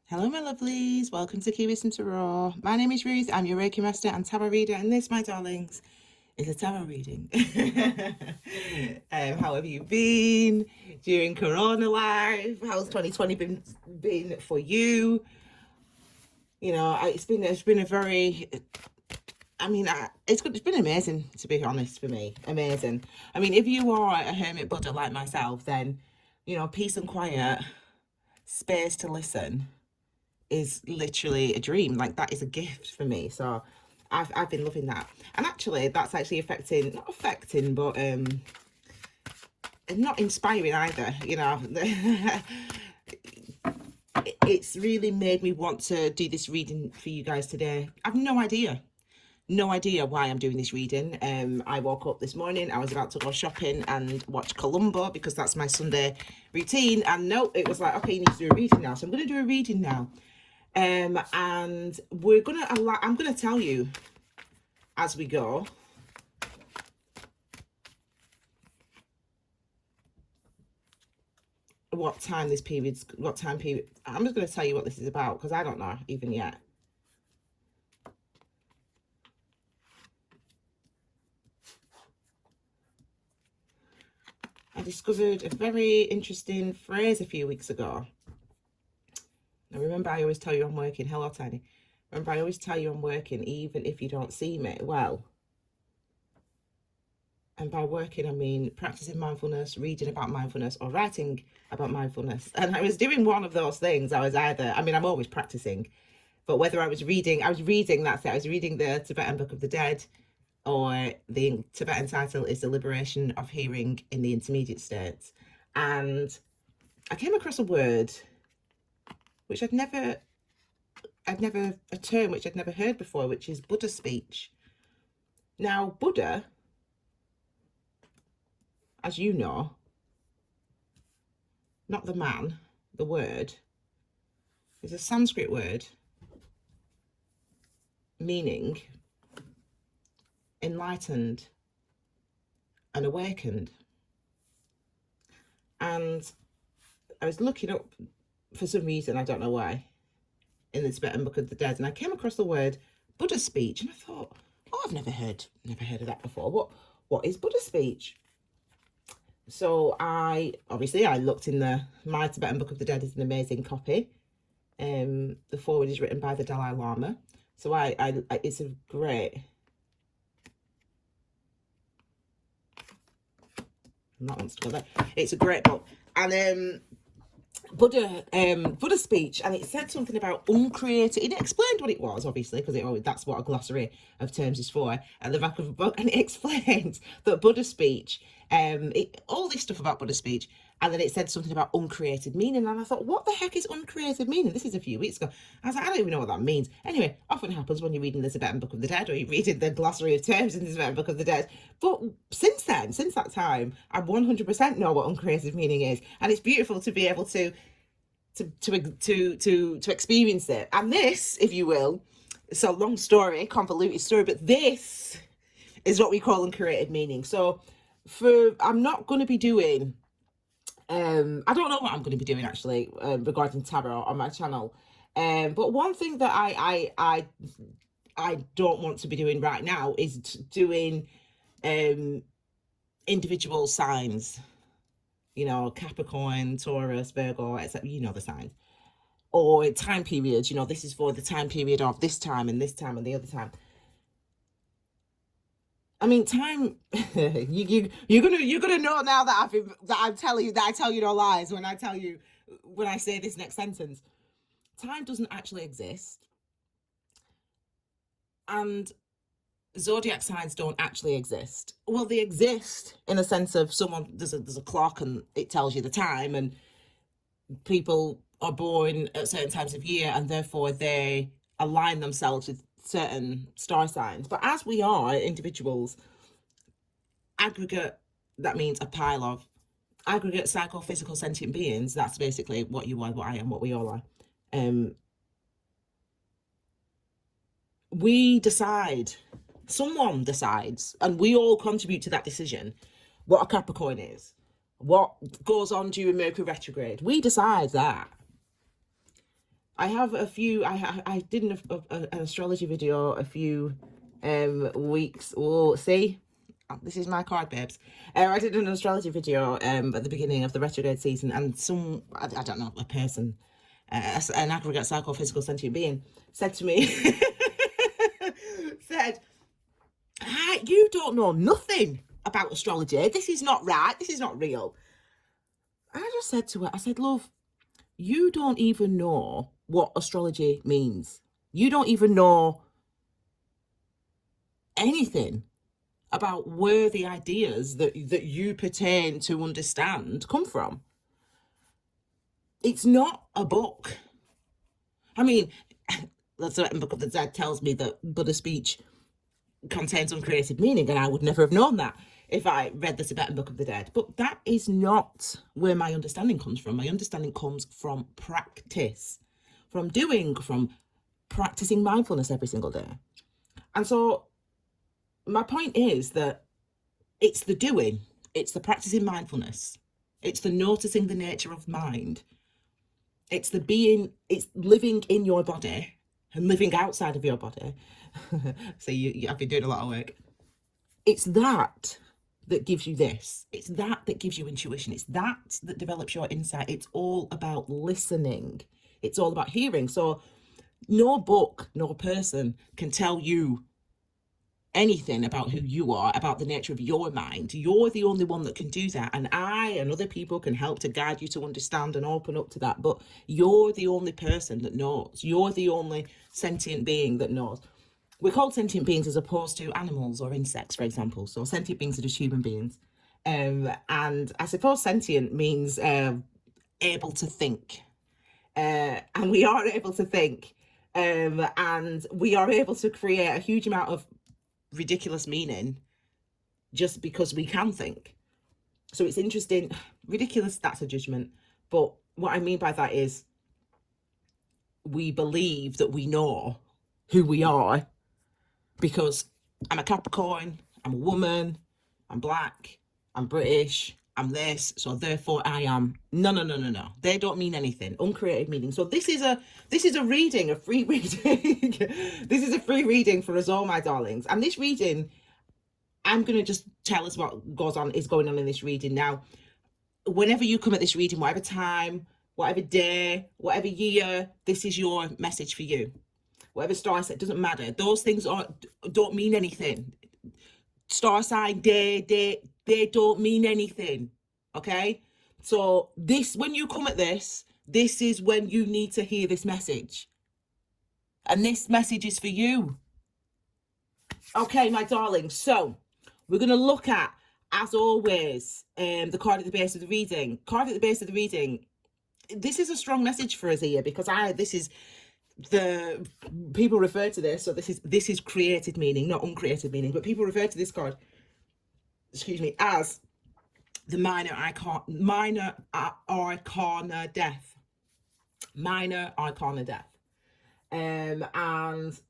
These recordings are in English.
Hello, my lovelies. Welcome to Key Wisdom Tarot. My name is Ruth. I'm your Reiki Master and Tarot Reader, and this, my darlings, is a tarot reading. How have you been during Corona life? How's 2020 been for you? You know, it's been a very. It's been amazing, to be honest, for me. Amazing. I mean, if you are a hermit Buddha like myself, then peace and quiet, space to listen is literally a dream. Like, that is a gift for me. So I've been loving that. And actually that's actually not affecting, but not inspiring either, it's really made me want to do this reading for you guys today. I've no idea why I'm doing this reading. I woke up this morning, I was about to go shopping and watch Columbo because that's my Sunday routine, and no, it was like, okay, you need to do a reading now. So I'm going to do a reading now. And I'm gonna tell you as we go what time period. I'm just gonna tell you what this is about because I don't know even yet. I discovered a very interesting phrase a few weeks ago. Now, remember, I always tell you I'm working. Hello, Tiny. Remember, I always tell you I'm working even if you don't see me. Well, and by working, I mean practicing mindfulness, reading about mindfulness, or writing about mindfulness. And I was doing one of those things. I'm always practicing, but whether I was reading that's it. I was reading the Tibetan Book of the Dead, or the Tibetan title is The Liberation of Hearing in the Intermediate States. And I came across a word which a term which I'd never heard before, which is Buddha speech. Now, Buddha, as you know, not the man, the word, is a Sanskrit word meaning enlightened and awakened. And I was looking up for some reason, I don't know why, in the Tibetan Book of the Dead, and I came across the word Buddha speech, and I thought, oh, I've never heard of that before. What is Buddha speech? So I looked in my Tibetan Book of the Dead is an amazing copy. The foreword is written by the Dalai Lama. So it's a great. That wants to go there. It's a great book, and Buddha speech, and it said something about uncreated. It explained what it was, obviously, because that's what a glossary of terms is for, at the back of the book, and it explained that Buddha speech, all this stuff about Buddha speech, and then it said something about uncreated meaning, and I thought, what the heck is uncreated meaning? This is a few weeks ago. I was like, I don't even know what that means. Anyway, often happens when you're reading the Tibetan Book of the Dead, or you're reading the glossary of terms in the Tibetan Book of the Dead. But since that time, I 100% know what uncreated meaning is, and it's beautiful to be able to experience it. And this, if you will, so long story, convoluted story, but this is what we call uncreated meaning. So I'm not going to be doing I don't know what I'm going to be doing actually regarding tarot on my channel, but one thing that I don't want to be doing right now is doing individual signs, Capricorn, Taurus, Virgo, etc. The signs, or time periods. This is for the time period of this time and the other time. I mean, time. you're gonna know now that I tell you no lies when I say this next sentence. Time doesn't actually exist, and zodiac signs don't actually exist. Well, they exist in a sense of there's a clock and it tells you the time, and people are born at certain times of year and therefore they align themselves with certain star signs. But as we are individuals, aggregate, that means a pile of aggregate psychophysical sentient beings. That's basically what you are, what I am, what we all are. We decide, someone decides, and we all contribute to that decision, what a Capricorn is, what goes on during Mercury retrograde. We decide that. I have a few. I did an astrology video a few weeks. Oh, see, this is my card, babes. I did an astrology video at the beginning of the retrograde season, and I don't know, a person, an aggregate psychophysical sentient being, said to me, said, "Hi, you don't know nothing about astrology. This is not right. This is not real." And I just said to her, I said, "Love, you don't even know what astrology means. You don't even know anything about where the ideas that you pertain to understand come from. It's not a book. I mean, the Tibetan Book of the Dead tells me that Buddha speech contains uncreated meaning, and I would never have known that if I read the Tibetan Book of the Dead. But that is not where my understanding comes from. My understanding comes from practice, from practicing mindfulness every single day. And so my point is that it's the doing, it's the practicing mindfulness, it's the noticing the nature of mind, it's it's living in your body and living outside of your body. So I've been doing a lot of work. It's that gives you this. It's that gives you intuition. It's that develops your insight. It's all about listening. It's all about hearing. So no book, no person can tell you anything about who you are, about the nature of your mind. You're the only one that can do that. And I and other people can help to guide you to understand and open up to that. But you're the only person that knows. You're the only sentient being that knows. We're called sentient beings as opposed to animals or insects, for example. So sentient beings are just human beings. And I suppose sentient means able to think. And we are able to think. And we are able to create a huge amount of ridiculous meaning just because we can think. So it's interesting. Ridiculous, that's a judgment. But what I mean by that is we believe that we know who we are because I'm a Capricorn, I'm a woman, I'm black, I'm British, I'm this, so therefore I am. No. They don't mean anything. Uncreated meaning. So this is a reading, a free reading. This is a free reading for us all, my darlings. And this reading, I'm gonna just tell us what is going on in this reading now. Whenever you come at this reading, whatever time, whatever day, whatever year, this is your message for you. Whatever star sign, doesn't matter. Those things don't mean anything. Star sign, day, they don't mean anything. Okay? So when you come at this is when you need to hear this message. And this message is for you. Okay, my darling. So we're going to look at, as always, the card at the base of the reading. Card at the base of the reading. This is a strong message for us here because the people refer to this, so this is created meaning, not uncreated meaning, but people refer to this card, as the minor arcana death. Minor arcana death. And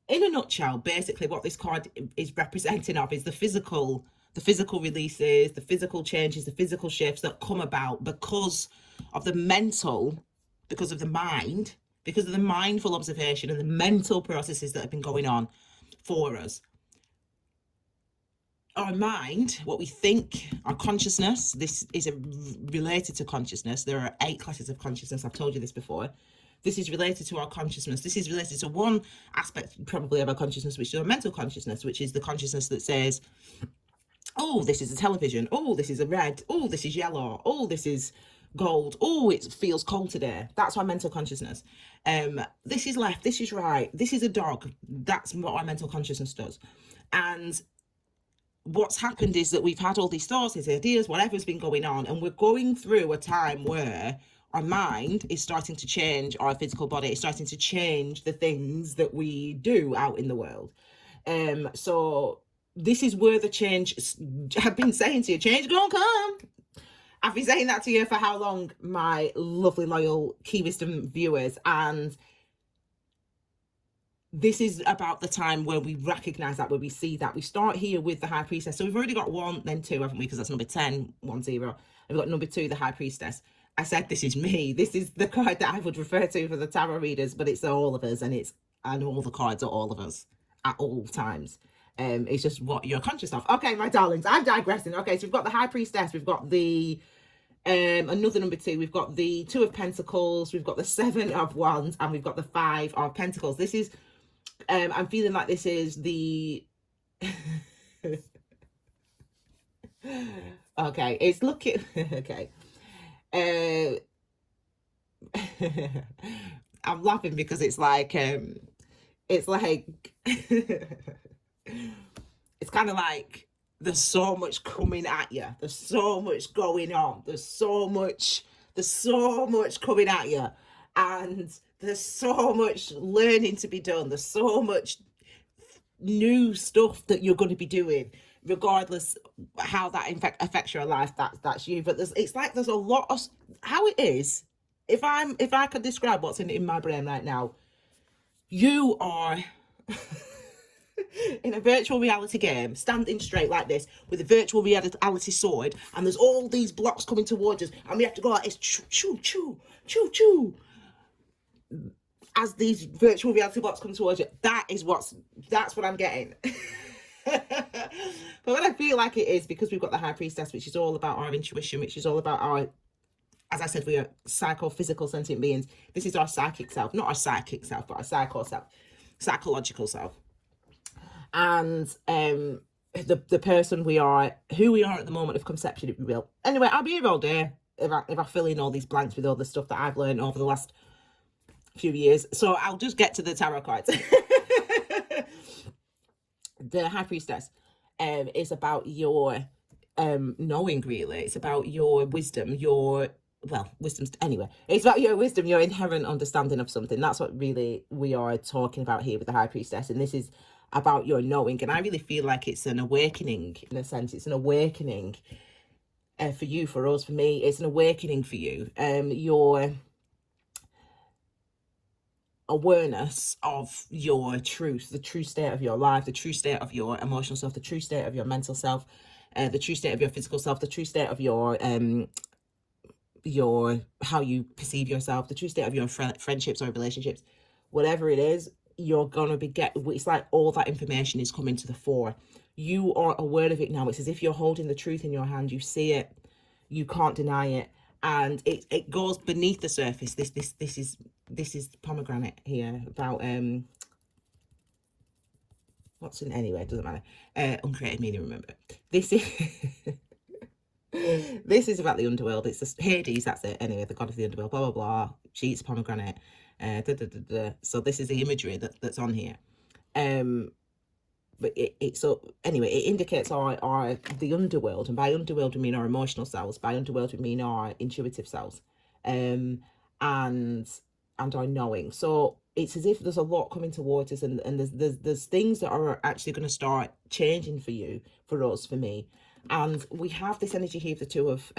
in a nutshell, basically what this card is representing of is the physical releases, the physical changes, the physical shifts that come about because of the mental, because of the mind, because of the mindful observation and the mental processes that have been going on for us. Our mind, what we think, our consciousness, this is related to consciousness. There are 8 classes of consciousness. I've told you this before. This is related to our consciousness. This is related to one aspect probably of our consciousness, which is our mental consciousness, which is the consciousness that says, oh, this is a television. Oh, this is a red. Oh, this is yellow. Oh, this is gold. Oh, it feels cold today. That's our mental consciousness. This is left. This is right. This is a dog. That's what our mental consciousness does. And what's happened is that we've had all these thoughts, these ideas, whatever's been going on, and we're going through a time where our mind is starting to change our physical body. It's starting to change the things that we do out in the world. So this is where the change, I've been saying to you, change gonna come. I've been saying that to you for how long, my lovely, loyal Key Wisdom viewers, and this is about the time where we recognize that, where we see that. We start here with the High Priestess. So we've already got 1, then 2, haven't we? Because that's number 10, 1, 0. And we've got number 2, the High Priestess. I said this is me. This is the card that I would refer to for the tarot readers, but it's all of us, and all the cards are all of us at all times. It's just what you're conscious of. Okay, my darlings, I'm digressing. Okay, so we've got the High Priestess, we've got the another number 2, we've got the 2 of Pentacles, we've got the 7 of Wands, and we've got the 5 of Pentacles. This is I'm feeling like this is the okay, it's looking okay. I'm laughing because it's like it's kind of like there's so much coming at you, there's so much going on, there's so much coming at you, and there's so much learning to be done, there's so much new stuff that you're going to be doing, regardless how that affects your life. That's you. But it's like there's a lot of how it is. If I could describe what's in my brain right now, you are in a virtual reality game, standing straight like this with a virtual reality sword, and there's all these blocks coming towards us, and we have to go like this, choo choo choo choo choo, as these virtual reality blocks come towards you. That's what I'm getting. But what I feel like it is, because we've got the High Priestess, which is all about our intuition, which is all about our, as I said, we are psycho-physical sentient beings. This is our psychic self, not our psychic self, but our psychological self. And the person we are, who we are at the moment of conception, if you will. Anyway, I'll be here all day if I fill in all these blanks with all the stuff that I've learned over the last few years. So I'll just get to the tarot cards. The High Priestess is about your knowing, really. It's about your wisdom, wisdom's anyway. It's about your wisdom, your inherent understanding of something. That's what really we are talking about here with the High Priestess, and this is about your knowing. And I really feel like it's an awakening, in a sense. It's an awakening for you, for us, for me. It's an awakening for you. Your awareness of your truth, the true state of your life, the true state of your emotional self, the true state of your mental self, the true state of your physical self, the true state of your how you perceive yourself, the true state of your friendships or relationships, whatever it is, you're gonna be it's like all that information is coming to the fore. You are aware of it now. It's as if you're holding the truth in your hand. You see it, you can't deny it, and it goes beneath the surface. This is pomegranate here about what's in, anyway, it doesn't matter. Uncreated meaning, remember. This is this is about the underworld. It's just Hades, that's it. Anyway, the god of the underworld, blah blah blah. She eats pomegranate. So this is the imagery that's on here. But so anyway, it indicates our the underworld, and by underworld we mean our emotional selves. By underworld we mean our intuitive selves, and our knowing. So it's as if there's a lot coming towards us, and there's things that are actually going to start changing for you, for us, for me. And we have this energy here of the 2 of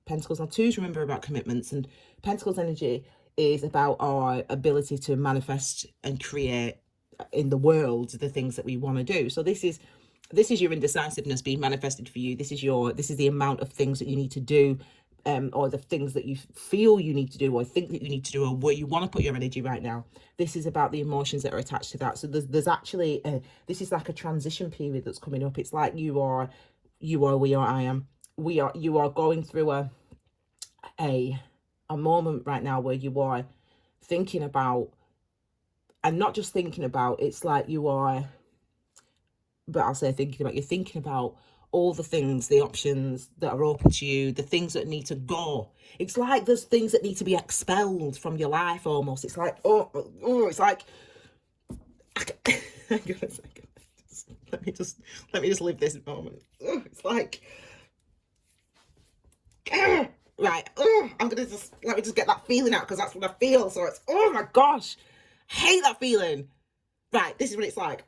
Pentacles. Now, 2s, remember, about commitments, and Pentacles energy is about our ability to manifest and create in the world the things that we want to do. So this is your indecisiveness being manifested for you. This is the amount of things that you need to do, or the things that you feel you need to do, or think that you need to do, or where you want to put your energy right now. This is about the emotions that are attached to that. So there's actually this is like a transition period that's coming up. It's like you are, I am, you are going through a moment right now where you are thinking about, and not just thinking about, it's like you are, but I'll say thinking about, you're thinking about all the things, the options that are open to you, the things that need to go. It's like there's things that need to be expelled from your life almost. It's like, it's like, hang on a second. Let me just live this moment. It's like, right, I'm gonna let me just get that feeling out, because that's what I feel. So it's, oh my gosh, hate that feeling. Right, this is what it's like.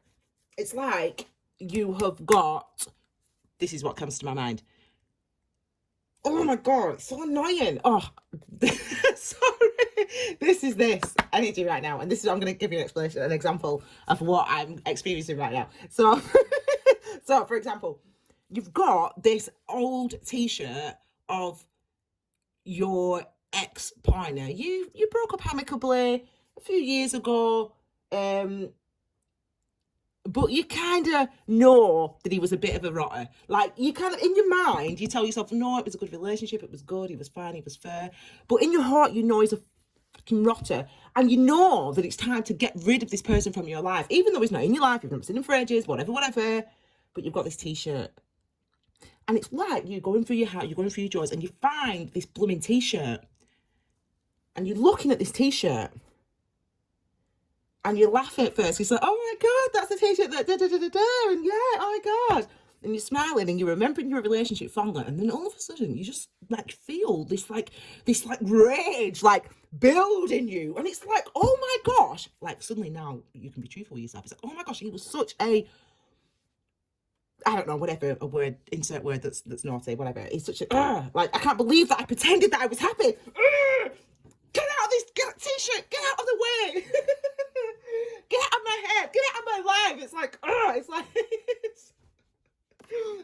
It's like you have got, this is what comes to my mind. Oh my god, it's so annoying. Oh, sorry. This is this energy right now, and this is, I'm going to give you an example of what I'm experiencing right now. So, so for example, you've got this old T-shirt of your ex-partner. You broke up amicably a few years ago, but you kind of know that he was a bit of a rotter. Like, you kind of, in your mind, you tell yourself, no, it was a good relationship, it was good, he was fine, he was fair. But in your heart, you know he's a fucking rotter. And you know that it's time to get rid of this person from your life. Even though he's not in your life, you've never seen him for ages, whatever. But you've got this t-shirt. And it's like you're going through your house, you're going through your drawers, and you find this blooming t-shirt. And you're looking at this t-shirt. And you laugh at first. You're like, oh my God, that's the t-shirt that da-da-da-da-da. And yeah, oh my God. And you're smiling and you're remembering your relationship fondly. And then all of a sudden you just like feel this rage like build in you. And it's like, oh my gosh. Like suddenly now you can be truthful with yourself. It's like, oh my gosh, he was such a, I don't know, whatever, a word, insert word that's naughty, whatever. He's such a, like, I can't believe that I pretended that I was happy. Get out of this t-shirt, get out of the way. Get out of my head, get out of my life. It's like,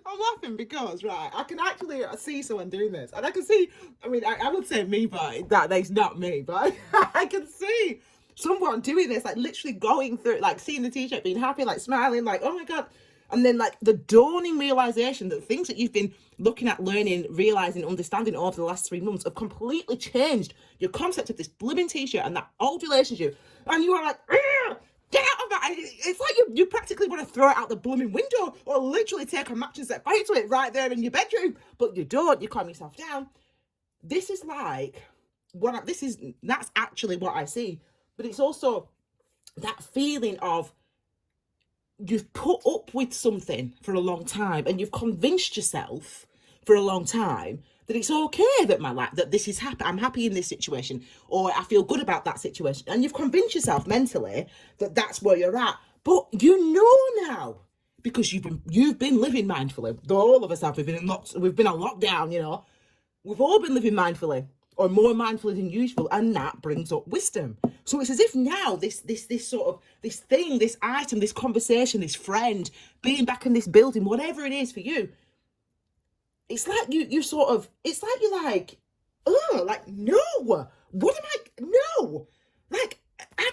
I'm laughing because, right, I can actually see someone doing this. And I can see, I mean, I would say me, but that's not me. But I can see someone doing this, like literally going through, like seeing the t-shirt, being happy, like smiling, like, oh my God. And then like the dawning realization that things that you've been looking at, learning, realizing, understanding over the last 3 months have completely changed your concept of this blooming t-shirt and that old relationship. And you are like, get out of that. It's like you practically want to throw it out the blooming window or literally take a match and set fire to it right there in your bedroom. But you don't, you calm yourself down. This is like, that's actually what I see. But it's also that feeling of, you've put up with something for a long time and you've convinced yourself for a long time that it's okay that my life, that this is happy, I'm happy in this situation, or I feel good about that situation. And you've convinced yourself mentally that that's where you're at. But you know now, because you've been living mindfully. All of us have. We've been on lockdown, you know. We've all been living mindfully, or more mindfully than usual, and that brings up wisdom. So it's as if now this sort of, this thing, this item, this conversation, this friend, being back in this building, whatever it is for you, it's like you're like, oh, like, no, what am I, no, like,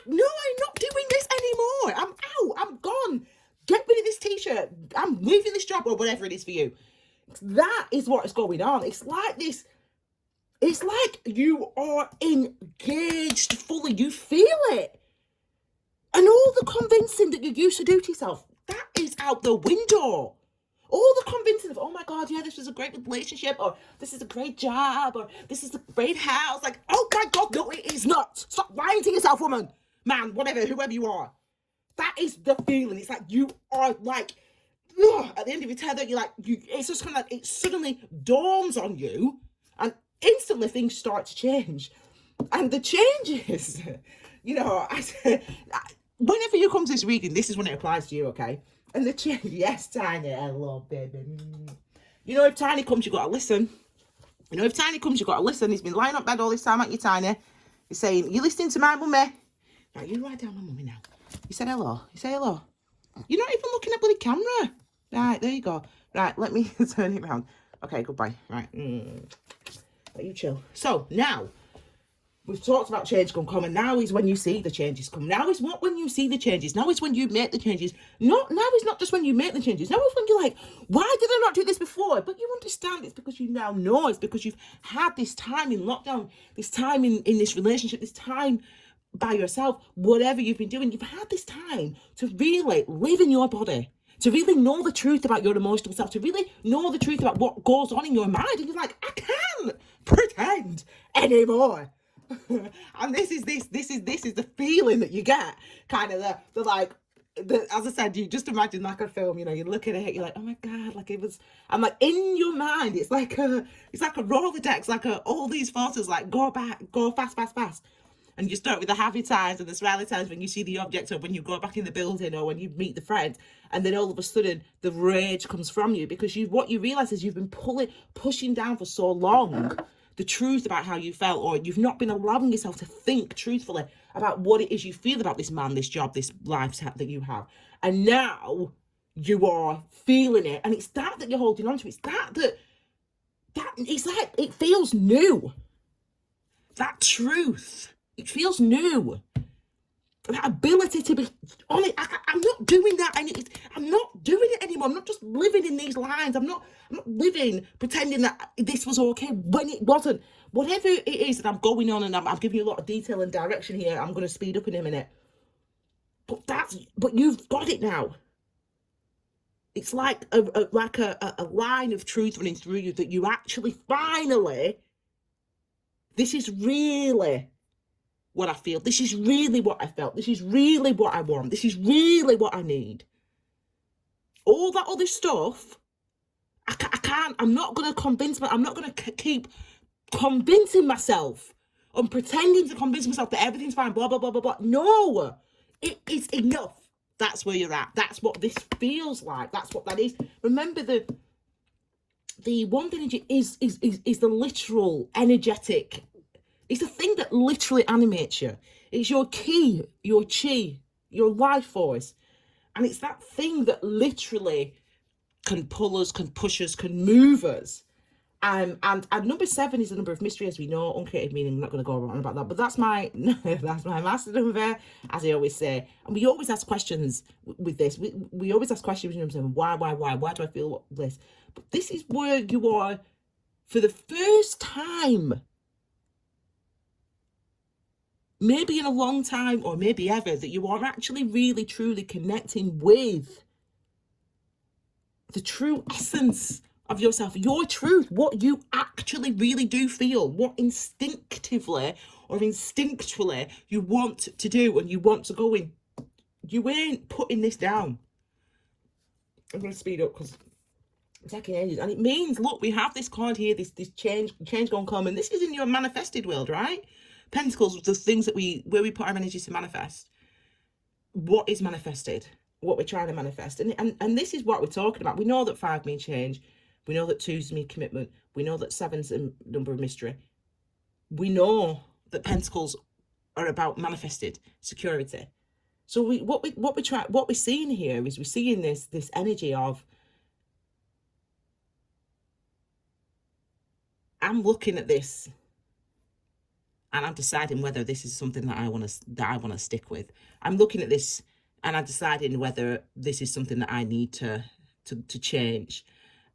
no, I'm not doing this anymore. I'm out, I'm gone. Get rid of this t-shirt. I'm leaving this job, or whatever it is for you. That is what is going on. It's like this. It's like you are engaged fully. You feel it. And all the convincing that you used to do to yourself, that is out the window. All the convincing of, oh my God, yeah, this was a great relationship, or this is a great job, or this is a great house. Like, oh my God, no, it is not. Stop lying to yourself, woman, man, whatever, whoever you are. That is the feeling. It's like you are like, ugh, at the end of your tether, you're like, it's just kind of like, it suddenly dawns on you, and instantly things start to change. And the changes, you know, whenever you come to this reading, this is when it applies to you, okay? And the change, yes, Tiny, hello, baby. You know, if Tiny comes, you got to listen. You know, if Tiny comes, you got to listen. He's been lying up bed all this time, aren't you, Tiny? He's saying, you listening to my mummy? Right, you write down my mummy now. You said hello. You say hello. You're not even looking at bloody camera. Right, there you go. Right, let me turn it around. Okay, goodbye. Right. Let you chill. So, now, we've talked about change can come, and now is when you see the changes come. Now is not when you see the changes. Now is when you make the changes. Now is not just when you make the changes. Now is when you're like, why did I not do this before? But you understand it's because you now know. It's because you've had this time in lockdown, this time in this relationship, this time by yourself, whatever you've been doing. You've had this time to really live in your body, to really know the truth about your emotional self, to really know the truth about what goes on in your mind. And you're like, I can't pretend anymore. And this is the feeling that you get, kind of the like, as I said, you just imagine like a film, you know, you're looking at it, you're like, oh my God, like it was, I'm like, in your mind, it's like a Rolodex, like all these photos, like go fast. And you start with the happy times and the smiley times when you see the object, or when you go back in the building, or when you meet the friend, and then all of a sudden the rage comes from you, because what you realize is you've been pushing down for so long the truth about how you felt, or you've not been allowing yourself to think truthfully about what it is you feel about this man, this job, this life that you have. And now you are feeling it, and it's that you're holding on to. It's that it's like, it feels new. that truth. It feels new. That ability to be on it. I'm not doing that. I'm not doing it anymore. I'm not just living in these lines. I'm not living pretending that this was okay when it wasn't. Whatever it is that I'm going on, and I'm giving you a lot of detail and direction here. I'm going to speed up in a minute. But you've got it now. It's like a line of truth running through you that you actually finally, this is really what I feel. This is really what I felt. This is really what I want. This is really what I need. All that other stuff, I can't, I'm not going to convince I'm not going to keep convincing myself and pretending to convince myself that everything's fine, blah, blah, blah, blah, blah. No, it is enough. That's where you're at. That's what this feels like. That's what that is. Remember, the one energy is the literal energetic. It's the thing that literally animates you. It's your ki, your chi, your life force. And it's that thing that literally can pull us, can push us, can move us. And number 7 is the number of mystery, as we know. Uncreated meaning, I'm not going to go on about that, but that's my master number, as I always say. And we always ask questions with this. We always ask questions with number 7. Why do I feel this? But this is where you are, for the first time, maybe in a long time, or maybe ever, that you are actually really truly connecting with the true essence of yourself, your truth, what you actually really do feel, what instinctively or instinctually you want to do and you want to go in. You ain't putting this down. I'm going to speed up because I'm taking ages. And it means, look, we have this card here, this change gonna come, and this is in your manifested world, right? Pentacles, the things that where we put our energy to manifest. What is manifested? What we're trying to manifest. And this is what we're talking about. We know that 5 means change. We know that 2's mean commitment. We know that 7's a number of mystery. We know that Pentacles are about manifested security. So what we're seeing here is we're seeing this energy of, I'm looking at this and I'm deciding whether this is something that I want to stick with. I'm looking at this and I'm deciding whether this is something that I need to change.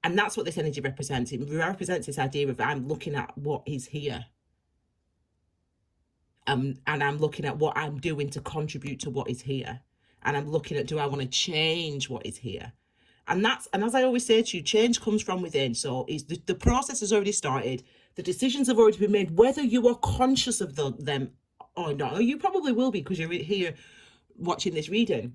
And that's what this energy represents. It represents this idea of, I'm looking at what is here. And I'm looking at what I'm doing to contribute to what is here. And I'm looking at, do I want to change what is here? And as I always say to you, change comes from within. So the process has already started. The decisions have already been made, whether you are conscious of them or not. Or you probably will be, because you're here watching this reading.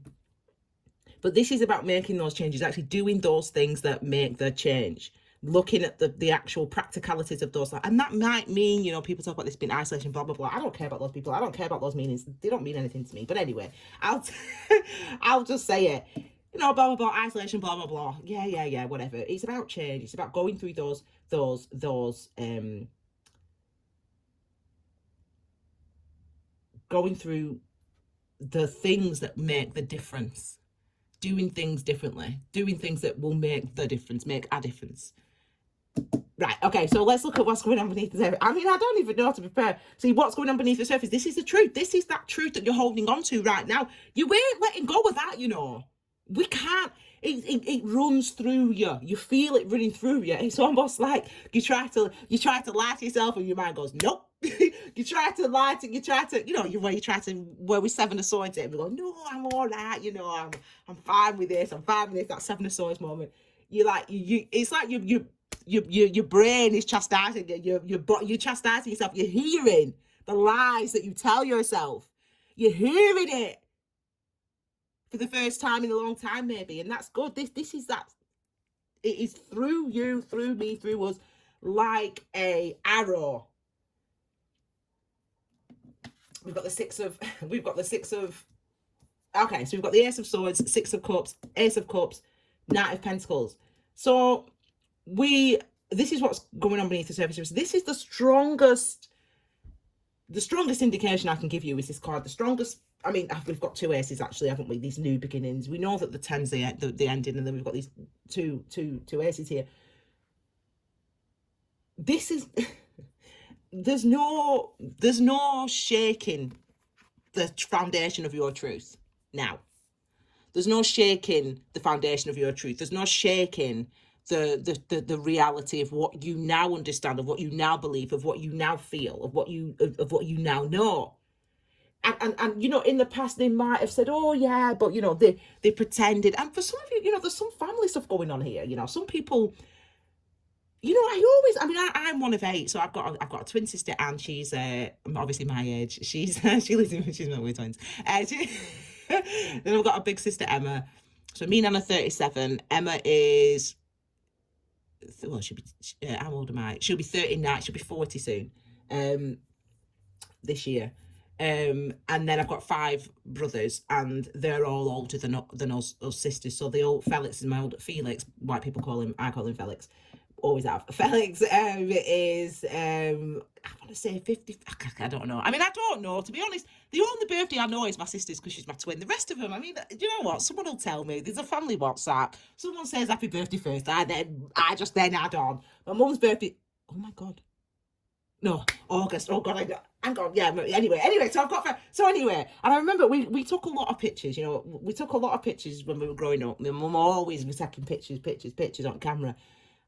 But this is about making those changes, actually doing those things that make the change, looking at the actual practicalities of those. And that might mean, people talk about this being isolation, blah, blah, blah. I don't care about those people. I don't care about those meanings. They don't mean anything to me. But anyway, I'll just say it. Blah, blah, blah, isolation, blah, blah, blah. Yeah, whatever. It's about change. It's about going through going through the things that make the difference. Doing things differently, doing things that will make the difference, make a difference. Right, okay, so let's look at what's going on beneath the surface. I mean, I don't even know how to prepare. See, what's going on beneath the surface? This is the truth. This is that truth that you're holding on to right now. You ain't letting go of that, We can't. It runs through you. You feel it running through you. It's almost like you try to lie to yourself and your mind goes, nope. you try to, where we 7 of Swords it, we go, no, I'm all right, I'm fine with this, that 7 of Swords moment. It's like your brain is chastising you, you're chastising yourself, you're hearing the lies that you tell yourself, you're hearing it for the first time in a long time, maybe, and that's good. This is that. It is through you, through me, through us, like a arrow. We've got the 6 of, okay, so we've got the Ace of Swords, 6 of Cups, Ace of Cups, Knight of Pentacles. So this is what's going on beneath the surface. This is the strongest indication I can give you is this card. The strongest, I mean, we've got 2 aces actually, haven't we? These new beginnings. We know that the 10's the ending, and then we've got these two aces here. This is there's no shaking the foundation of your truth now. There's no shaking the foundation of your truth. There's no shaking the reality of what you now understand, of what you now believe, of what you now feel, of what you now know. And in the past they might have said, oh yeah, but they pretended. And for some of you, there's some family stuff going on here. Some people, I'm one of 8, so I've got a twin sister, and she's obviously my age. She's she's my way twins. Then I've got a big sister Emma. So me and Emma 37. Emma is, well, she'll be how old am I? She'll be 39. She'll be 40 soon. This year. And then I've got 5 brothers, and they're all older than us sisters. So the old Felix is my older Felix. White people call him. I call him Felix. Always have. Felix is I want to say 50. I don't know. I don't know, to be honest. The only birthday I know is my sister's, because she's my twin. The rest of them, you know what? Someone will tell me. There's a family WhatsApp. Someone says happy birthday first. I just then add on. My mum's birthday. Oh my God. No, August. Oh God, hang on. Yeah. Anyway. So anyway, and I remember we took a lot of pictures. We took a lot of pictures when we were growing up. My mum always was taking pictures on camera,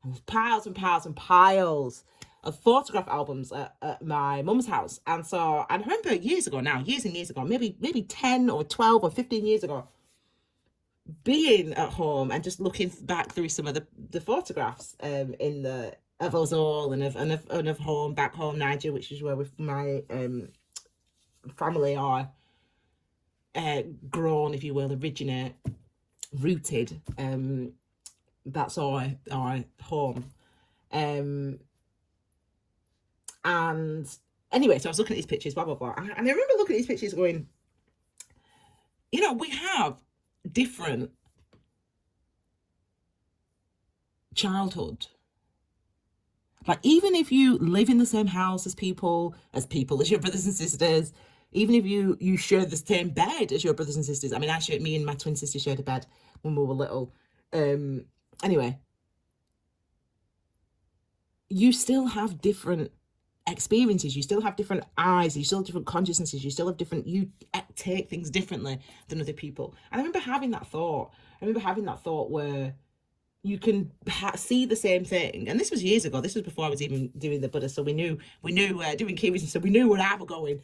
and piles and piles and piles of photograph albums at my mum's house. And so I remember years and years ago, maybe 10 or 12 or 15 years ago, being at home and just looking back through some of the photographs of us all, and of home, back home, Niger, which is where my family are grown, if you will, originate, rooted. That's our home. And anyway, so I was looking at these pictures, blah blah blah, and I remember looking at these pictures going, we have different childhood. Like, even if you live in the same house as your brothers and sisters, even if you share the same bed as your brothers and sisters. Me and my twin sister shared a bed when we were little. Anyway, you still have different experiences. You still have different eyes. You still have different consciousnesses. You take things differently than other people. And I remember having that thought where you can see the same thing. And this was years ago. This was before I was even doing the Buddha. So we knew doing Kiwis, so we knew where I was going,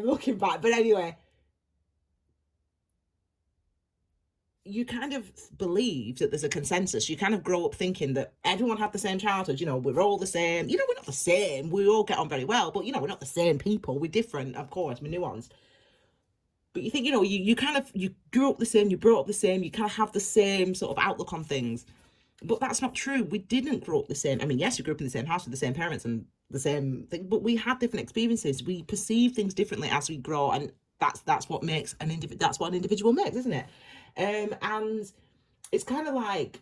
looking back. But anyway, you kind of believe that there's a consensus. You kind of grow up thinking that everyone had the same childhood. We're all the same. We're not the same. We all get on very well, but we're not the same people. We're different, of course. We're nuanced. But you think, you grew up the same. You brought up the same. You kind of have the same sort of outlook on things. But that's not true. We didn't grow up the same. Yes, we grew up in the same house with the same parents and the same thing, but we had different experiences. We perceive things differently as we grow, and that's what makes that's what an individual makes, isn't it? And it's kind of like,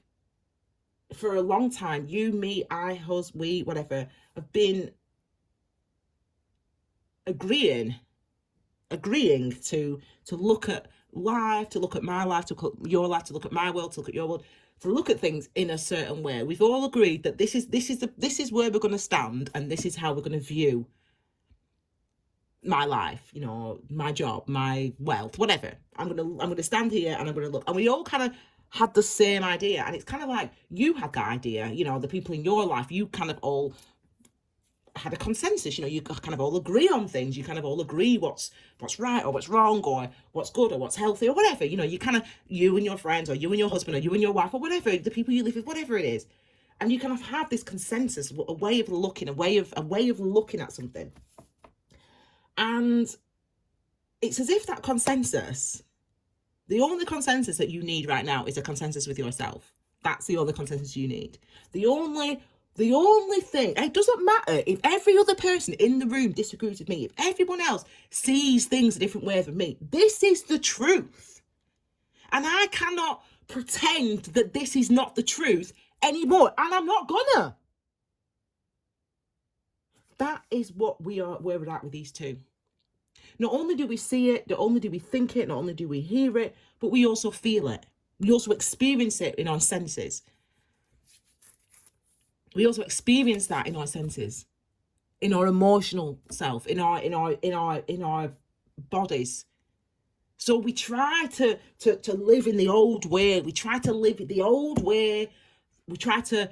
for a long time, you, me, I, us, we, whatever, have been agreeing to look at life, to look at my life, to look at your life, to look at my world, to look at your world, to look at things in a certain way. We've all agreed that this is where we're going to stand, and this is how we're going to view my life, my job, my wealth, whatever. I'm gonna stand here and I'm gonna look. And we all kind of had the same idea, and it's kind of like, you had that idea, the people in your life, you kind of all had a consensus. You kind of all agree on things. You kind of all agree what's right or what's wrong, or what's good or what's healthy or whatever. You kind of, you and your friends, or you and your husband, or you and your wife, or whatever, the people you live with, whatever it is. And you kind of have this consensus, a way of looking at something. And it's as if that consensus, the only consensus that you need right now is a consensus with yourself. That's the only consensus you need. The only thing, it doesn't matter if every other person in the room disagrees with me, if everyone else sees things a different way than me. This is the truth. And I cannot pretend that this is not the truth anymore. And I'm not gonna. That is what where we're at with these two. Not only do we see it, not only do we think it, not only do we hear it, but we also feel it. We also experience it in our senses. We also experience that in our senses. in our emotional self, in our bodies. So we try to live in the old way. We try to live the old way. We try to,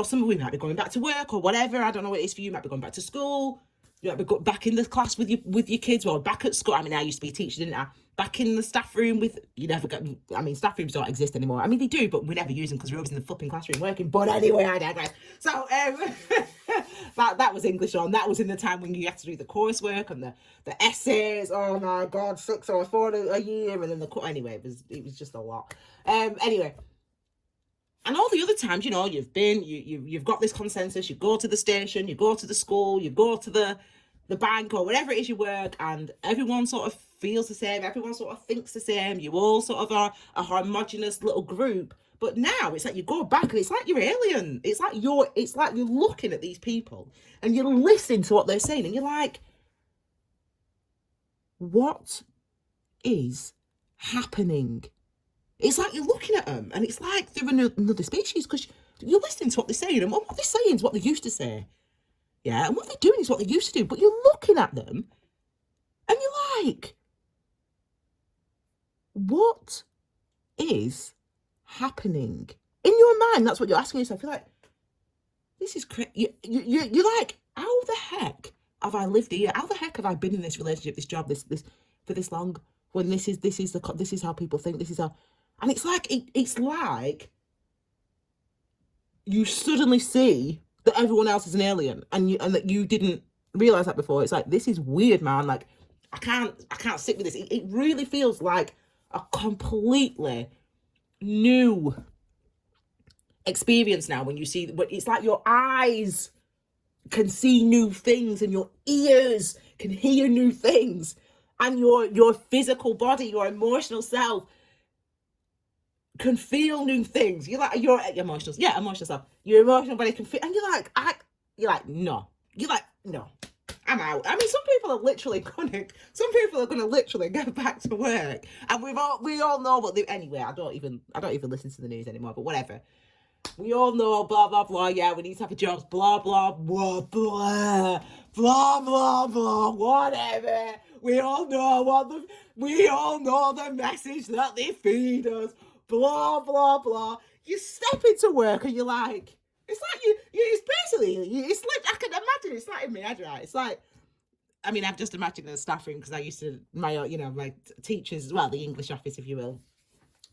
some of we might be going back to work or whatever. I don't know what it is for you. You might be going back to school. You might be back in the class with your kids, or back at school. I mean, I used to be a teacher, didn't I? Back in the staff room with, staff rooms don't exist anymore. I mean, they do, but we never use them because we're always in the flipping classroom working. But anyway, I digress. So that was English on. That was in the time when you had to do the coursework and the essays. Oh my God, 6 or 4 a year, and then anyway, it was just a lot. Anyway. And all the other times, you've got this consensus, you go to the station, you go to the school, you go to the bank or wherever it is you work, and everyone sort of feels the same, everyone sort of thinks the same, you all sort of are a homogenous little group. But now it's like you go back and it's like you're alien. It's like you're looking at these people and you're listening to what they're saying and you're like, what is happening? It's like you're looking at them and it's like they're another species because you're listening to what they're saying, and what they're saying is what they used to say. Yeah, and what they're doing is what they used to do, but you're looking at them and you're like, what is happening? In your mind, that's what you're asking yourself. You're like, this is crazy. You're like, how the heck have I lived here? How the heck have I been in this relationship, this job, this for this long? When this is how people think. This is how, and it's like it's like you suddenly see that everyone else is an alien, and that you didn't realize that before. It's like, this is weird, man. Like I can't sit with this. It really feels like a completely new experience now when you see. But it's like your eyes can see new things and your ears can hear new things, and your physical body, your emotional self can feel new things. You're like, your emotional self, your emotional body can feel, and you're like, no. You're like, no, I'm out. I mean, some people are gonna literally go back to work, and we all know what they, anyway, I don't even listen to the news anymore, but whatever. We all know, blah, blah, blah, yeah, we need to have a job, blah, blah, blah, blah, blah, blah, blah, whatever. We all know the message that they feed us, blah, blah, blah. You step into work and you're like, it's like it's basically, it's like, I can imagine, it's like in my head, right? It's like, I mean, I've just imagined the staff room because I used to, my teachers as well, the English office, if you will.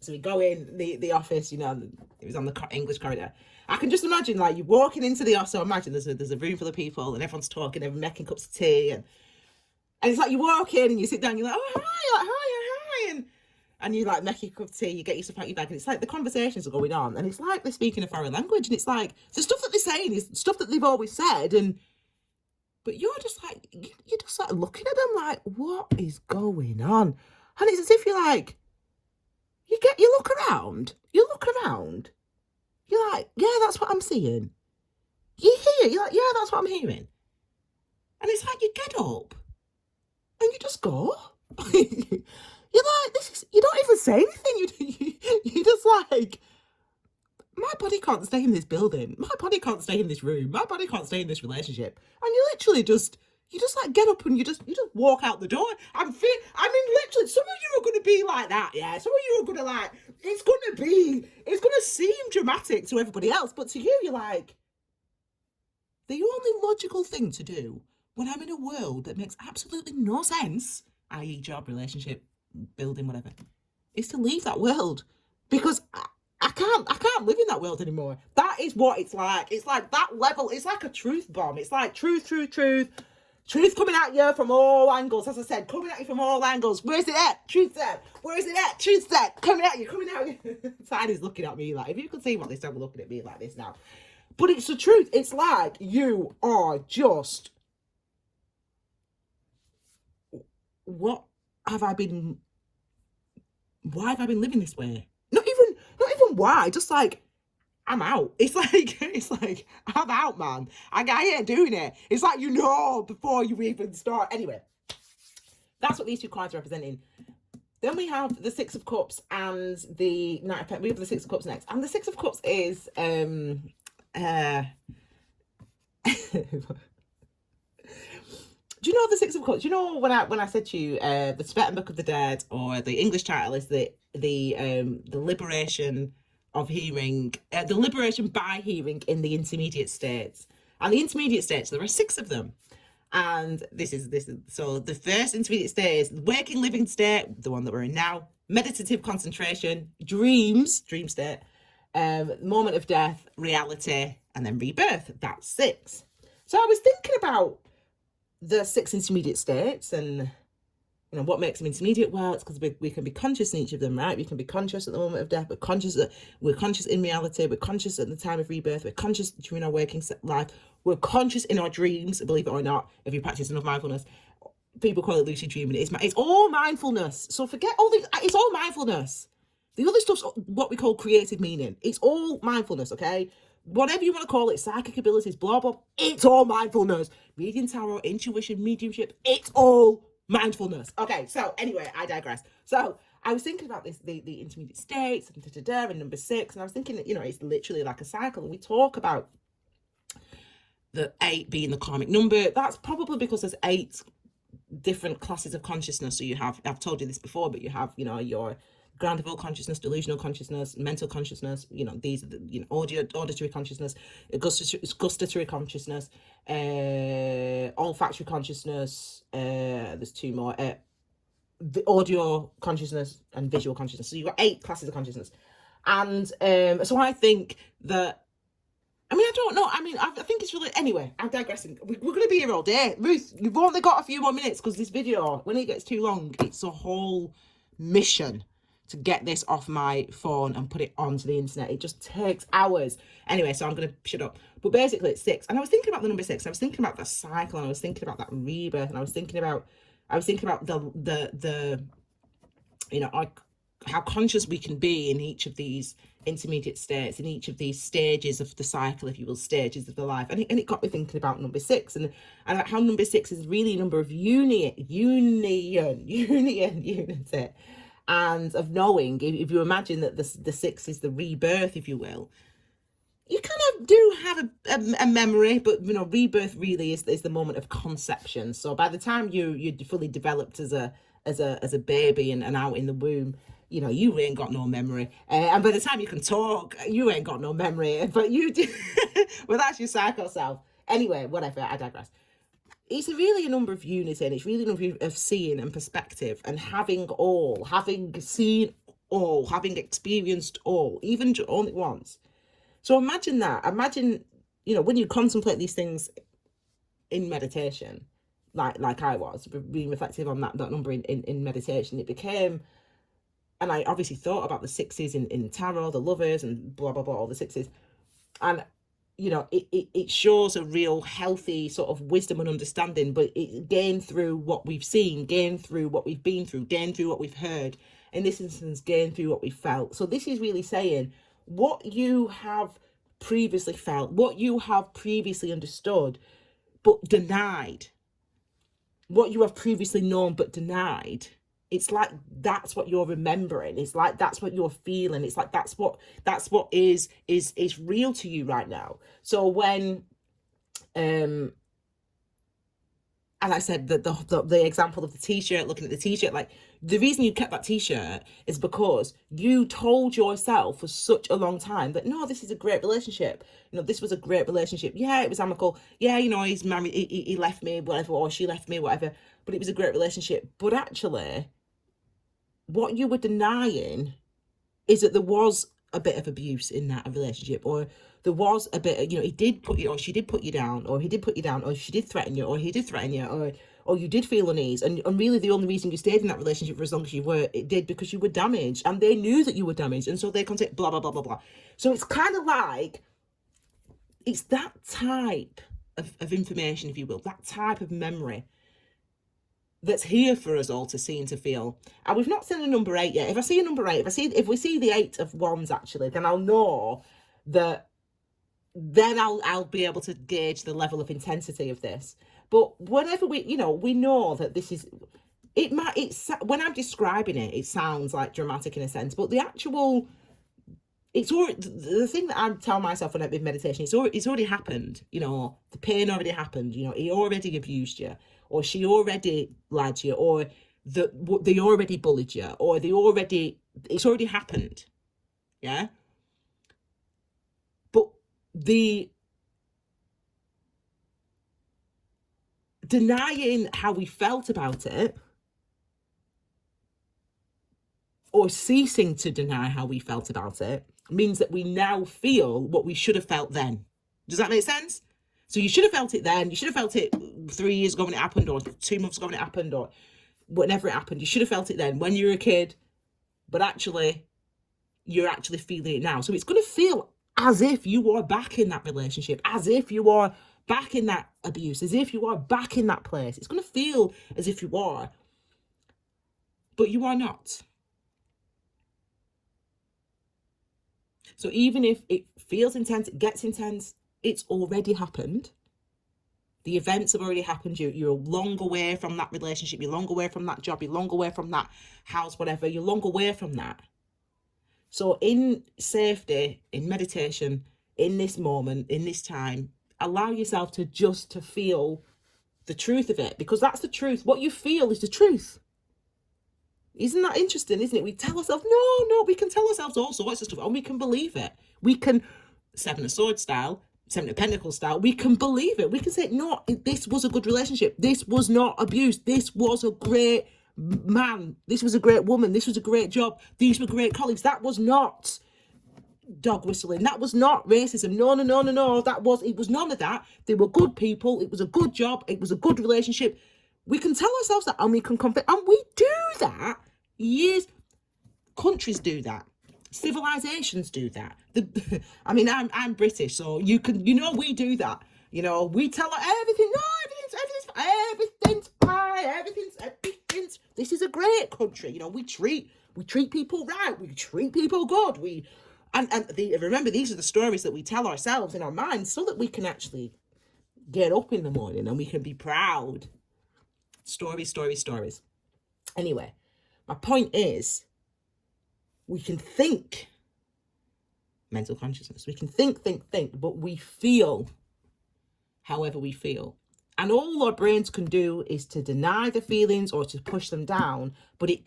So we go in the office, it was on the English corridor. I can just imagine, like, you walking into the office. So imagine there's a room full of people and everyone's talking, everyone's making cups of tea, and it's like you walk in and you sit down, you're like, oh hi, and you like make your cup of tea, you get your stuff out your bag, and it's like the conversations are going on, and it's like they're speaking a foreign language, and it's like the stuff that they're saying is stuff that they've always said, but you're just like, you're just like looking at them like, what is going on? And it's as if you're like, you look around, you're like, yeah, that's what I'm seeing. You hear, you're like, yeah, that's what I'm hearing. And it's like you get up and you just go. You're like, you don't even say anything. You're just like, my body can't stay in this building. My body can't stay in this room. My body can't stay in this relationship. And you literally you just like get up and you just walk out the door. I mean, literally, some of you are going to be like that, yeah. Some of you are going to like, it's going to seem dramatic to everybody else, but to you, you're like, the only logical thing to do when I'm in a world that makes absolutely no sense, i.e. job, relationship, building, whatever, is to leave that world, because I can't live in that world anymore. That is what it's like. It's like that level. It's like a truth bomb. It's like truth coming at you from all angles. As I said, coming at you from all angles. Where's it at? Truth's at. Where is it at? Truth's at. Coming at you. Tidy's looking at me like, if you could see what they said, we're looking at me like this now. But it's the truth. It's like you are just, why have I been living this way? Not even why, just like, I'm out. It's like I'm out, man. I ain't doing it. It's like, before you even start. Anyway, that's what these two cards are representing. Then we have the Six of Cups and the Knight of Pentacles. We have the Six of Cups next. And the Six of Cups is Do you know the Six of Cups? Do you know when I said to you, the Tibetan Book of the Dead, or the English title is the liberation of hearing, the liberation by hearing in the intermediate states. And the intermediate states, there are 6 of them. And this is so the first intermediate state is waking living state, the one that we're in now, meditative concentration, dream state, moment of death, reality, and then rebirth. That's 6. So I was thinking about the 6 intermediate states and what makes them intermediate. Well, it's because we can be conscious in each of them, right? We can be conscious at the moment of death, we're conscious in reality, we're conscious at the time of rebirth, we're conscious during our waking life, we're conscious in our dreams, believe it or not. If you practice enough mindfulness, people call it lucid dreaming. It's all mindfulness. So forget all these, it's all mindfulness. The other stuff's what we call creative meaning. It's all mindfulness, okay? Whatever you want to call it, psychic abilities, blah, blah, it's all mindfulness. Reading tarot, intuition, mediumship, it's all mindfulness. Okay, so anyway, I digress. So I was thinking about this, the intermediate states, and number 6, and I was thinking, it's literally like a cycle, and we talk about the 8 being the karmic number. That's probably because there's 8 different classes of consciousness. So you have, I've told you this before, but you have, your ground level consciousness, delusional consciousness, mental consciousness, these are the, auditory consciousness, gustatory consciousness, olfactory consciousness, there's 2 more, the audio consciousness and visual consciousness. So you've got 8 classes of consciousness. And so I think that, I don't know. I think it's really... Anyway, I'm digressing. We're going to be here all day. Ruth, you've only got a few more minutes because this video, when it gets too long, it's a whole mission to get this off my phone and put it onto the internet. It just takes hours. Anyway, so I'm going to shut up. But basically, it's 6. And I was thinking about the number 6. I was thinking about the cycle, and I was thinking about that rebirth, and I was thinking about the how conscious we can be in each of these intermediate states, in each of these stages of the cycle, if you will, stages of the life. And it got me thinking about number 6 and how number 6 is really a number of unity, and of knowing. If you imagine that the 6 is the rebirth, if you will, you kind of do have a memory, but rebirth really is the moment of conception. So by the time you're fully developed as a baby and out in the womb, you ain't got no memory. And by the time you can talk, you ain't got no memory. But you do. Well, that's your psycho self. Anyway, whatever, I digress. It's really a number of unity, and it's really a number of seeing and perspective, and having seen all, having experienced all, even only once. So imagine that. Imagine, when you contemplate these things in meditation, like I was, being reflective on that number in meditation, it became... And I obviously thought about the 6s in tarot, the lovers, and blah, blah, blah, all the 6s. And, it shows a real healthy sort of wisdom and understanding, but it gained through what we've seen, gained through what we've been through, gained through what we've heard. In this instance, gained through what we felt. So this is really saying what you have previously felt, what you have previously understood, but denied, what you have previously known, but denied. It's like that's what you're remembering. It's like that's what you're feeling. It's like that's what is real to you right now. So when and I said that the example of the t-shirt, looking at the t-shirt, like the reason you kept that t-shirt is because you told yourself for such a long time that no, this is a great relationship. This was a great relationship. Yeah, it was amicable. Yeah, he's married. He left me, whatever, or she left me, whatever. But it was a great relationship. But actually, what you were denying is that there was a bit of abuse in that relationship, or there was a bit of, he did put you, or she did put you down, or he did put you down, or she did threaten you, or he did threaten you, or you did feel unease. And really the only reason you stayed in that relationship for as long as you were, it did because you were damaged, and they knew that you were damaged, and so they can say blah, blah, blah, blah, blah. So it's kind of like, it's that type of information, if you will, that type of memory that's here for us all to see and to feel. And we've not seen a number 8 yet. If I see a number 8, if we see the 8 of wands, actually, then I'll know that, then I'll be able to gauge the level of intensity of this. But whenever we know that this is, when I'm describing it, it sounds like dramatic in a sense, but the actual it's already, the thing that I tell myself when I'm in meditation, it's already happened. The pain already happened. He already abused you, or she already lied to you, or they already bullied you, or it's already happened. Yeah. But the denying how we felt about it, or ceasing to deny how we felt about it, means that we now feel what we should have felt then. Does that make sense? So you should have felt it then. You should have felt it 3 years ago when it happened, or 2 months ago when it happened, or whenever it happened. You should have felt it then when you were a kid, but actually, you're actually feeling it now. So it's going to feel as if you are back in that relationship, as if you are back in that abuse, as if you are back in that place. It's going to feel as if you are, but you are not. So even if it feels intense, it gets intense, it's already happened. The events have already happened. You're long away from that relationship. You're long away from that job. You're long away from that house, whatever. You're long away from that. So in safety, in meditation, in this moment, in this time, allow yourself to feel the truth of it, because that's the truth. What you feel is the truth. Isn't that interesting, isn't it? We tell ourselves, no, we can tell ourselves all sorts of stuff, and we can believe it. We can, Seven of Swords style, Seven of Pentacles style, we can believe it. We can say, no, this was a good relationship. This was not abuse. This was a great man. This was a great woman. This was a great job. These were great colleagues. That was not dog whistling. That was not racism. No. It was none of that. They were good people. It was a good job. It was a good relationship. We can tell ourselves that, and we can confess, and we do that. Years, countries do that. Civilizations do that. I mean, I'm British, so we do that. We tell her everything. No, everything's fine. Everything's. This is a great country. We treat people right. We treat people good. Remember, these are the stories that we tell ourselves in our minds, so that we can actually get up in the morning and we can be proud. Stories. Anyway, my point is, we can think, mental consciousness, we can think, but we feel however we feel. And all our brains can do is to deny the feelings or to push them down, but it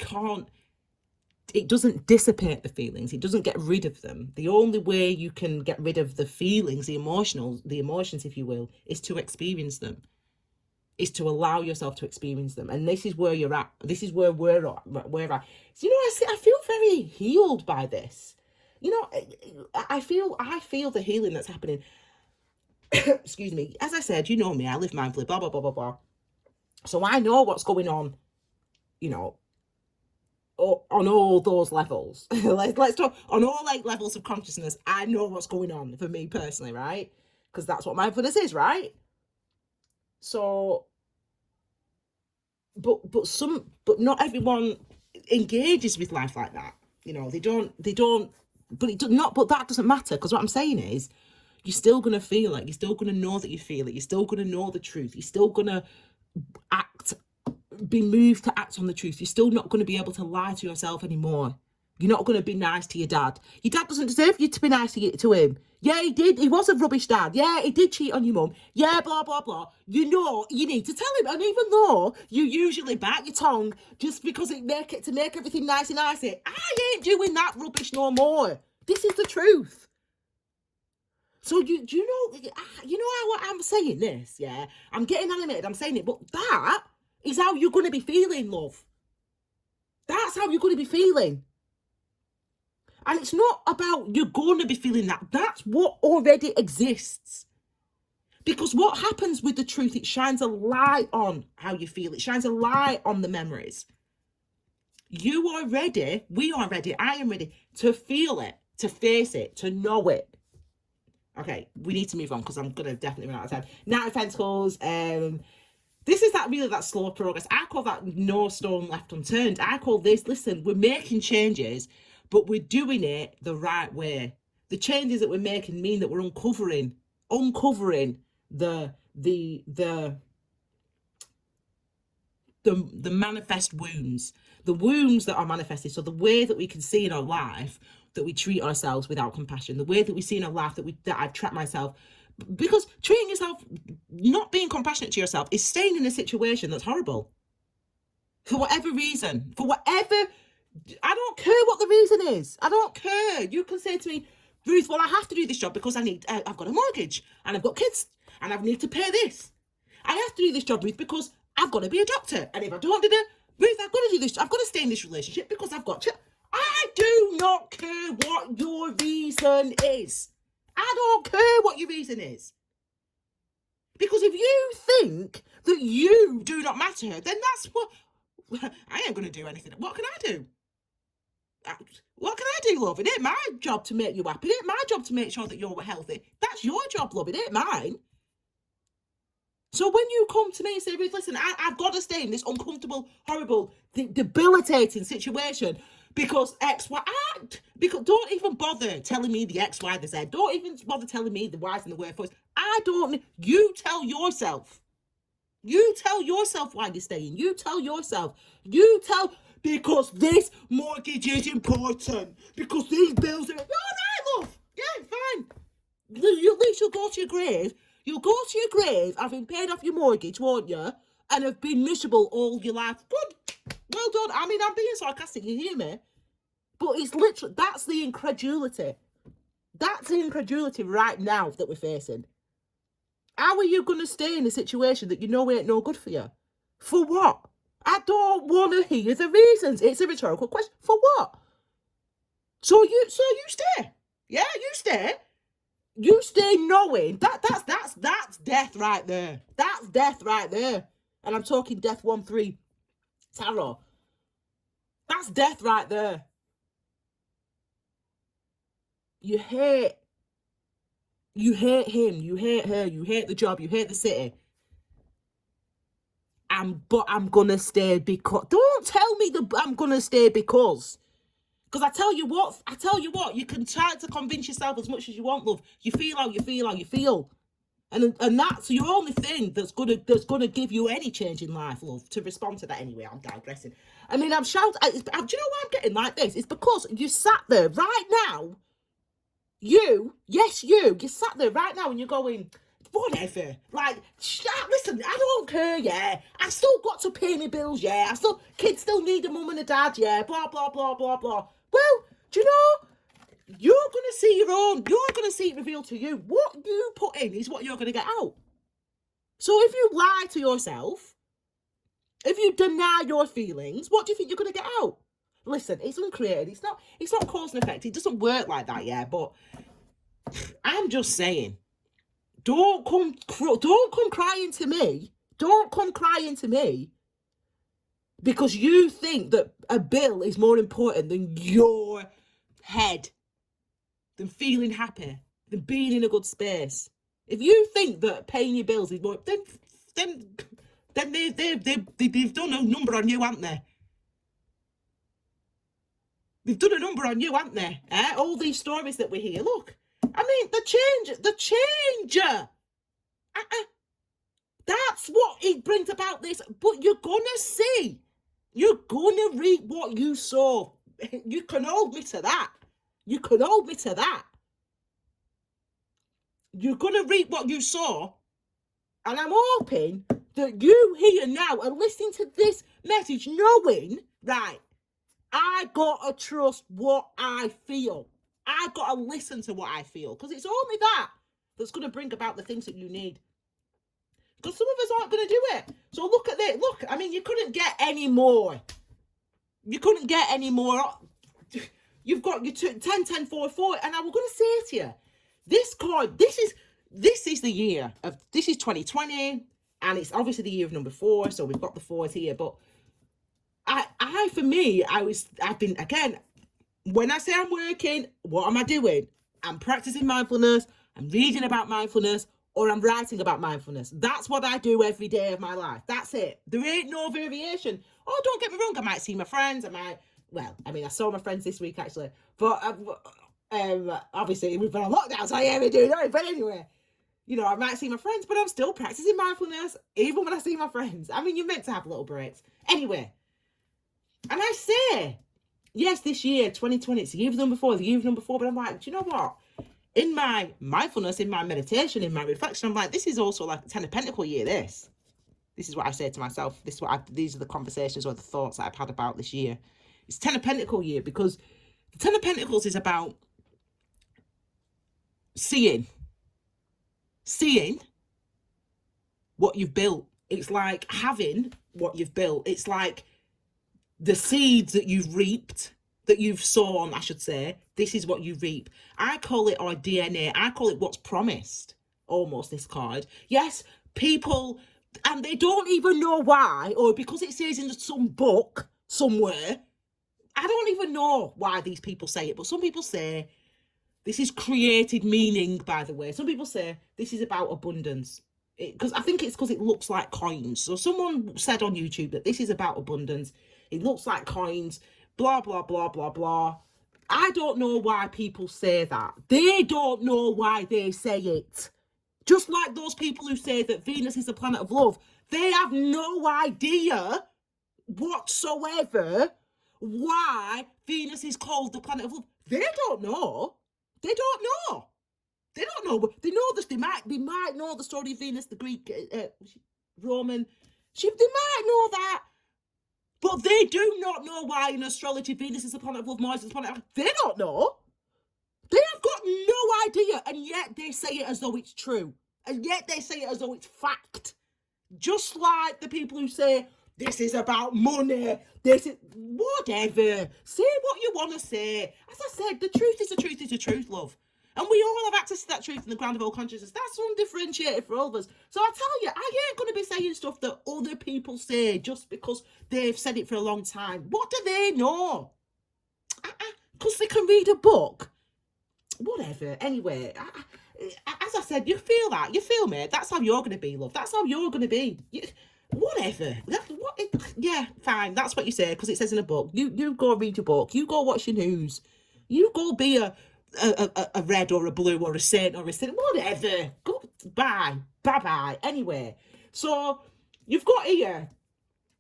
doesn't dissipate the feelings. It doesn't get rid of them. The only way you can get rid of the feelings, the emotions, if you will, is to experience them. Is to allow yourself to experience them. And this is where you're at. This is where we're at. So, I feel very healed by this. I feel the healing that's happening. Excuse me. As I said, me, I live mindfully, blah, blah, blah, blah, blah. So I know what's going on, on all those levels. Let's talk on all 8 levels of consciousness. I know what's going on for me personally, right? Because that's what mindfulness is, right? So, but not everyone engages with life like that. They don't, but that doesn't matter, because what I'm saying is, you're still going to feel it. You're still going to know that you feel it. You're still going to know the truth. You're still going to be moved to act on the truth. You're still not going to be able to lie to yourself anymore. You're not going to be nice to your dad. Your dad doesn't deserve you to be nice to him. Yeah, he did. He was a rubbish dad. Yeah, he did cheat on your mum. Yeah, blah, blah, blah. You need to tell him. And even though you usually bite your tongue just because to make everything nice and icy, I ain't doing that rubbish no more. This is the truth. So do you know what I'm saying this? Yeah, I'm getting animated. I'm saying it, but that is how you're going to be feeling, love. That's how you're going to be feeling. And it's not about you're going to be feeling that. That's what already exists. Because what happens with the truth, it shines a light on how you feel. It shines a light on the memories. You are ready. We are ready. I am ready to feel it, to face it, to know it. Okay, we need to move on, because I'm going to definitely run out of time. Knight of Pentacles. This is that slow progress. I call that no stone left unturned. I call this, listen, we're making changes, but we're doing it the right way. The changes that we're making mean that we're uncovering the manifest wounds, the wounds that are manifested. So the way that we can see in our life that we treat ourselves without compassion, the way that we see in our life that I've trapped myself. Because treating yourself, not being compassionate to yourself, is staying in a situation that's horrible. For whatever reason, I don't care what the reason is. I don't care. You can say to me, Ruth, well, I have to do this job because I've got a mortgage and I've got kids and I need to pay this. I have to do this job, Ruth, because I've got to be a doctor. And if I don't do that, Ruth, I've got to do this. I've got to stay in this relationship because I've got to. I do not care what your reason is. I don't care what your reason is. Because if you think that you do not matter, then that's what... I ain't going to do anything. What can I do? What can I do, love? It ain't my job to make you happy. It ain't my job to make sure that you're healthy. That's your job, love. It ain't mine. So when you come to me and say, Ruth, listen, I've got to stay in this uncomfortable, horrible, debilitating situation because X, Y, because don't even bother telling me the X, Y, the Z. Don't even bother telling me the whys and the wherefores. You tell yourself. You tell yourself why you're staying. You tell yourself. Because this mortgage is important. Because these bills are... All right, love. Yeah, fine. At least you'll go to your grave. You'll go to your grave having paid off your mortgage, won't you? And have been miserable all your life. Good. Well done. I mean, I'm being sarcastic, you hear me? But it's literally... That's the incredulity. That's the incredulity right now that we're facing. How are you going to stay in a situation that you know ain't no good for you? For what? I don't want to hear the reasons. It's a rhetorical question. For what? So you stay. Yeah, you stay. You stay knowing that's death right there. That's death right there. And I'm talking death 1-3 tarot. That's death right there. You hate him, you hate her, you hate the job, you hate the city. But I'm gonna stay because... Don't tell me I'm gonna stay because I tell you what, you can try to convince yourself as much as you want, love. You feel how you feel. And that's your only thing that's gonna give you any change in life, love. To respond to that anyway, I'm digressing. I mean, I'm shouting. Do you know why I'm getting like this? It's because you sat there right now. You sat there right now and you're going, whatever. Like, listen, I don't care, yeah. I still got to pay my bills, yeah. Kids still need a mum and a dad, yeah. Blah, blah, blah, blah, blah. Well, do you know, you're going to see you're going to see it revealed to you. What you put in is what you're going to get out. So if you lie to yourself, if you deny your feelings, what do you think you're going to get out? Listen, it's uncreated. It's not cause and effect. It doesn't work like that, yeah. But I'm just saying, don't come crying to me. Don't come crying to me because you think that a bill is more important than your head, than feeling happy, than being in a good space. If you think that paying your bills is more, then they've done a number on you, haven't they? They've done a number on you, haven't they? All these stories that we hear. Look, I mean, the changer. That's what it brings about this. But you're gonna see. You're gonna reap what you sow. You can hold me to that. You're gonna reap what you sow. And I'm hoping that you here now are listening to this message knowing, right, I gotta trust what I feel. I gotta listen to what I feel. Because it's only that that's gonna bring about the things that you need. Because some of us aren't gonna do it. So look at this. Look, I mean, you couldn't get any more. You've got your 10, 10, 4, 4. And I was gonna say to you, this card, this is the year of, this is 2020. And it's obviously the year of number 4. So we've got the 4s here. But I've been, again, when I say I'm working, what am I doing? I'm practicing mindfulness, I'm reading about mindfulness, or I'm writing about mindfulness. That's what I do every day of my life. That's it. There ain't no variation. Oh, don't get me wrong, I might see my friends, I saw my friends this week actually, but obviously we've been on lockdown, so I ain't doing that, but anyway. You know, I might see my friends, but I'm still practicing mindfulness, even when I see my friends. I mean, you're meant to have little breaks. Anyway, and I say, yes, this year, 2020, it's the year of the number 4, the year of the number 4. But I'm like, do you know what? In my mindfulness, in my meditation, in my reflection, I'm like, this is also like a 10 of Pentacle year, this. This is what I say to myself. These are the conversations or the thoughts that I've had about this year. It's 10 of Pentacle year because the 10 of Pentacles is about seeing what you've built. It's like having what you've built. It's like the seeds that you've reaped, that you've sown, I should say. This is what you reap. I call it our DNA. I call it what's promised, almost, this card. Yes, people, and they don't even know why, or because it says in some book somewhere. I don't even know why these people say it, but some people say this is created meaning, by the way. Some people say this is about abundance. Because I think it's because it looks like coins. So someone said on YouTube that this is about abundance. It looks like coins, blah, blah, blah, blah, blah. I don't know why people say that. They don't know why they say it. Just like those people who say that Venus is the planet of love. They have no idea whatsoever why Venus is called the planet of love. They don't know. They don't know. They don't know. They know this. They might know the story of Venus, the Greek, Roman. They might know that, but they do not know why in astrology Venus is the planet of love, Mars is the planet of. They don't know. They have got no idea, and yet they say it as though it's true, and yet they say it as though it's fact. Just like the people who say this is about money, this is whatever. Say what you want to say. As I said, the truth is the truth is the truth, love. And we all have access to that truth in the ground of all consciousness. That's undifferentiated for all of us. So I tell you, I ain't going to be saying stuff that other people say just because they've said it for a long time. What do they know? Because they can read a book. Whatever. Anyway, as I said, you feel that. You feel me? That's how you're going to be, love. That's how you're going to be. Whatever. Yeah, fine. That's what you say because it says in a book. You go read your book. You go watch your news. You go be a red or a blue or a saint or a sin, whatever. Go bye. Anyway, so you've got here.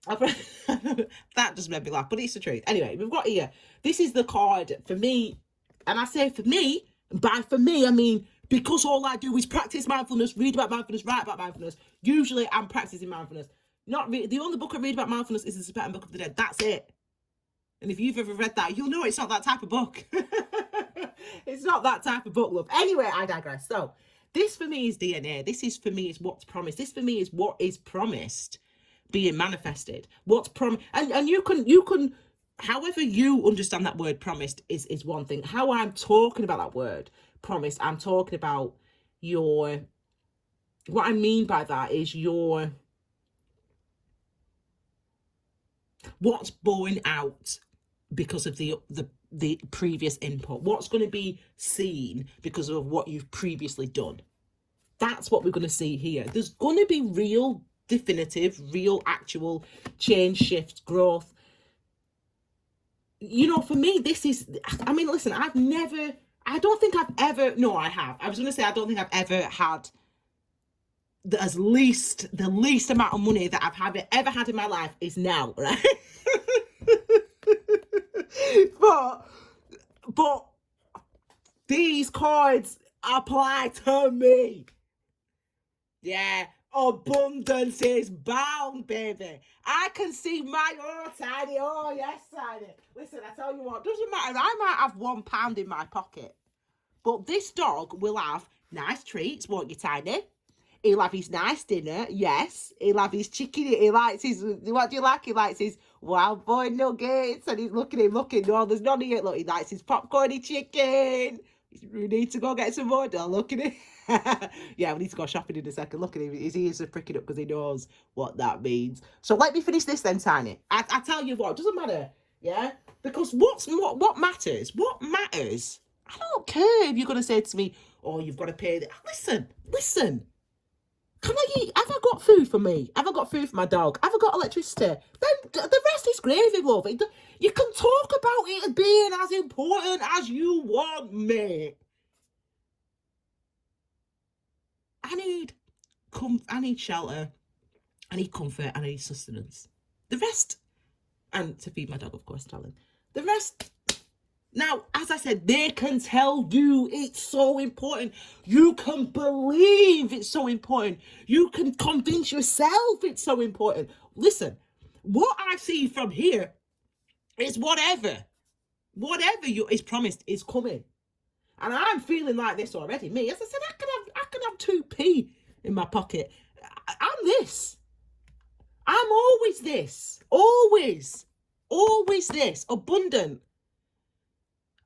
That just made me laugh, but it's the truth. Anyway, we've got here. This is the card for me, and I say for me. By for me, I mean because all I do is practice mindfulness, read about mindfulness, write about mindfulness. Usually, I'm practicing mindfulness. Not the only book I read about mindfulness is the Tibetan Book of the Dead. That's it. And if you've ever read that, you'll know it's not that type of book. It's not that type of book, love. Anyway, I digress. So, this for me is DNA. This is for me is what's promised. This for me is what is promised being manifested. What's promised, and you can, however you understand that word promised is one thing. How I'm talking about that word promised, I'm talking about what I mean by that is what's born out because of the previous input, what's going to be seen because of what you've previously done. That's what we're going to see here. There's going to be real definitive, real actual change, shift, growth. You know, for me, this is, I mean, listen, I don't think I've ever, no, I have. I was going to say, I don't think I've ever had the least amount of money that I've ever had in my life is now, right? But these cards apply to me. Yeah, abundance is bound, baby. I can see my Tiny. Oh, yes, Tiny. Listen, I tell you what, doesn't matter. I might have £1 in my pocket, but this dog will have nice treats, won't you, Tiny? He'll have his nice dinner, yes. He'll have his chicken. He likes his, what do you like? He likes his wild boy nuggets. And he's looking. No, there's none here. Look, he likes his popcorny chicken. We need to go get some more. Don't look at it. Yeah, we need to go shopping in a second. Look at him. His ears are pricking up because he knows what that means. So let me finish this then, Tiny. I tell you what, it doesn't matter. Yeah? Because what matters? What matters? I don't care if you're going to say to me, oh, you've got to pay. Listen. Can I eat? Have I got food for me? Have I got food for my dog? Have I got electricity? Then the rest is gravy, love. You can talk about it as being as important as you want, mate. I need shelter. I need comfort. I need sustenance. The rest, and to feed my dog, of course, darling. The rest, now, as I said, they can tell you it's so important. You can believe it's so important. You can convince yourself it's so important. Listen, what I see from here is whatever you is promised is coming. And I'm feeling like this already. Me, as I said, I can have 2p in my pocket. I'm this. I'm always this. Always this. Abundant.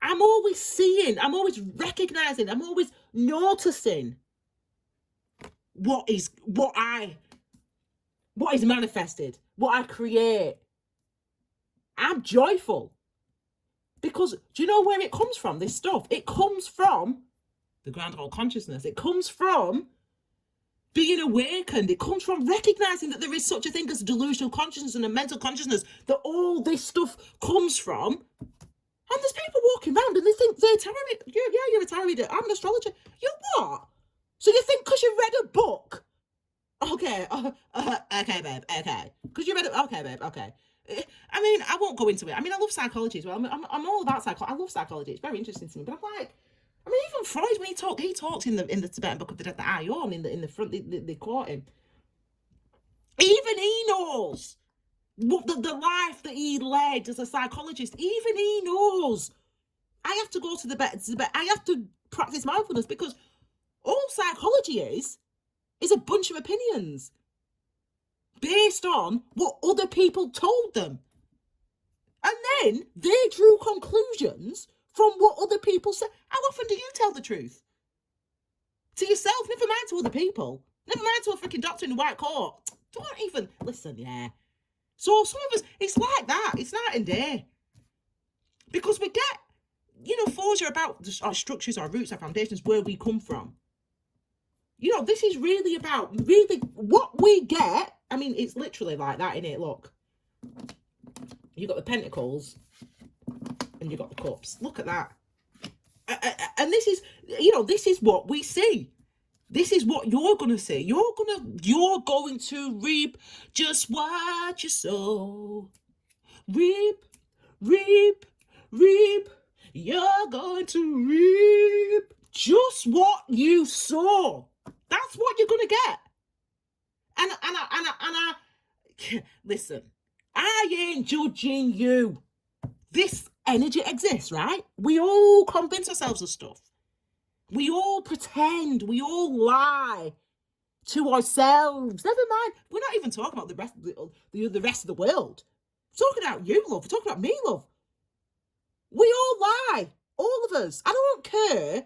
I'm always seeing, I'm always recognizing, I'm always noticing what is manifested, what I create. I'm joyful. Because do you know where it comes from, this stuff? It comes from the ground of all consciousness. It comes from being awakened. It comes from recognizing that there is such a thing as delusional consciousness and a mental consciousness, that all this stuff comes from. And there's people walking around and they think they're tarot reader. Yeah, you're a tarot reader. I'm an astrologer. You're what? So you think because you read a book? Okay, okay, babe, okay. Because you read it, okay, babe, okay. I mean, I won't go into it. I mean, I love psychology as well. I'm all about psychology. I love psychology. It's very interesting to me. But I'm like, I mean, even Freud, when he talks in the Tibetan book of the Aion, in the front, they quote him. Even he knows what the life that he led as a psychologist. Even he knows. I have to go to the bed. I have to practice mindfulness, because all psychology is a bunch of opinions based on what other people told them. And then they drew conclusions from what other people said. How often do you tell the truth? To yourself, never mind to other people. Never mind to a freaking doctor in a white coat. Don't even listen, yeah. So some of us, it's like that. It's night and day. Because we get, forms are about our structures, our roots, our foundations, where we come from. This is really about what we get. I mean, it's literally like that, innit? Look. You got the pentacles and you got the cups. Look at that. And this is, this is what we see. This is what you're going to see. You're going to reap just what you sow. Reap, reap, reap. You're going to reap just what you sow. That's what you're going to get. And I listen, I ain't judging you. This energy exists, right? We all convince ourselves of stuff. We all pretend. We all lie to ourselves. Never mind. We're not even talking about the rest of the world. We're talking about you, love. We're talking about me, love. We all lie. All of us. I don't care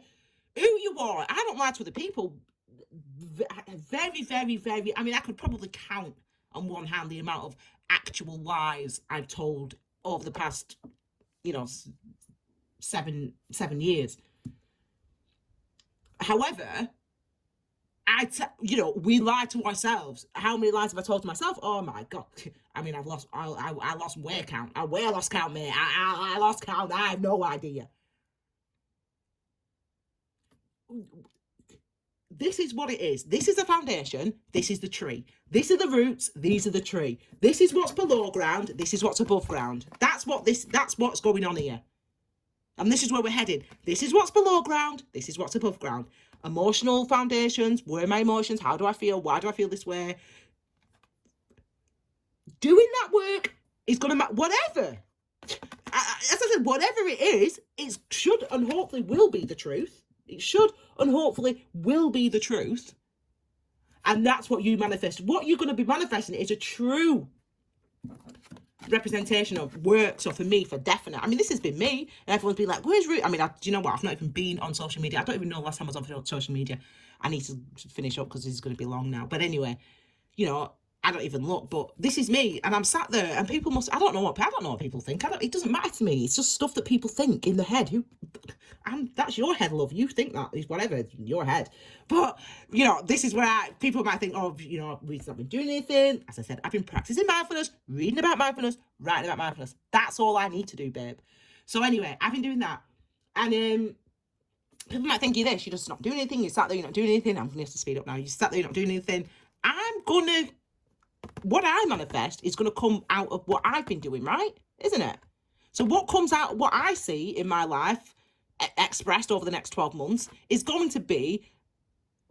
who you are. I don't lie to other people. Very, very, very. I mean, I could probably count on one hand the amount of actual lies I've told over the past, 7 years. However, we lie to ourselves. How many lies have I told to myself? Oh my God. I mean, I lost way count. I lost count, man. I lost count. I have no idea. This is what it is. This is the foundation. This is the tree. These are the roots. These are the tree. This is what's below ground. This is what's above ground. That's what's going on here. And this is where we're headed. This is what's below ground. This is what's above ground. Emotional foundations. Where are my emotions? How do I feel? Why do I feel this way? Doing that work is going to matter. Whatever. As I said, whatever it is, it should and hopefully will be the truth. It should and hopefully will be the truth. And that's what you manifest. What you're going to be manifesting is a true representation of work. So for me, for definite, I mean, this has been me, and everyone's been like, where's Ruth? I mean, do you know what? I've not even been on social media. I don't even know the last time I was on social media. I need to finish up because this is going to be long now. But anyway, I don't even look, but this is me, and I'm sat there, and people I don't know what people think. It doesn't matter to me. It's just stuff that people think in the head. And that's your head, love. You think that is whatever, your head. But this is where people might think, oh, we've not been doing anything. As I said, I've been practicing mindfulness, reading about mindfulness, writing about mindfulness. That's all I need to do, babe. So anyway, I've been doing that, and people might think you're just not doing anything. You sat there, you're not doing anything. I'm gonna have to speed up now. You sat there, you're not doing anything. What I manifest is going to come out of what I've been doing, right? Isn't it? So what comes out, what I see in my life expressed over the next 12 months is going to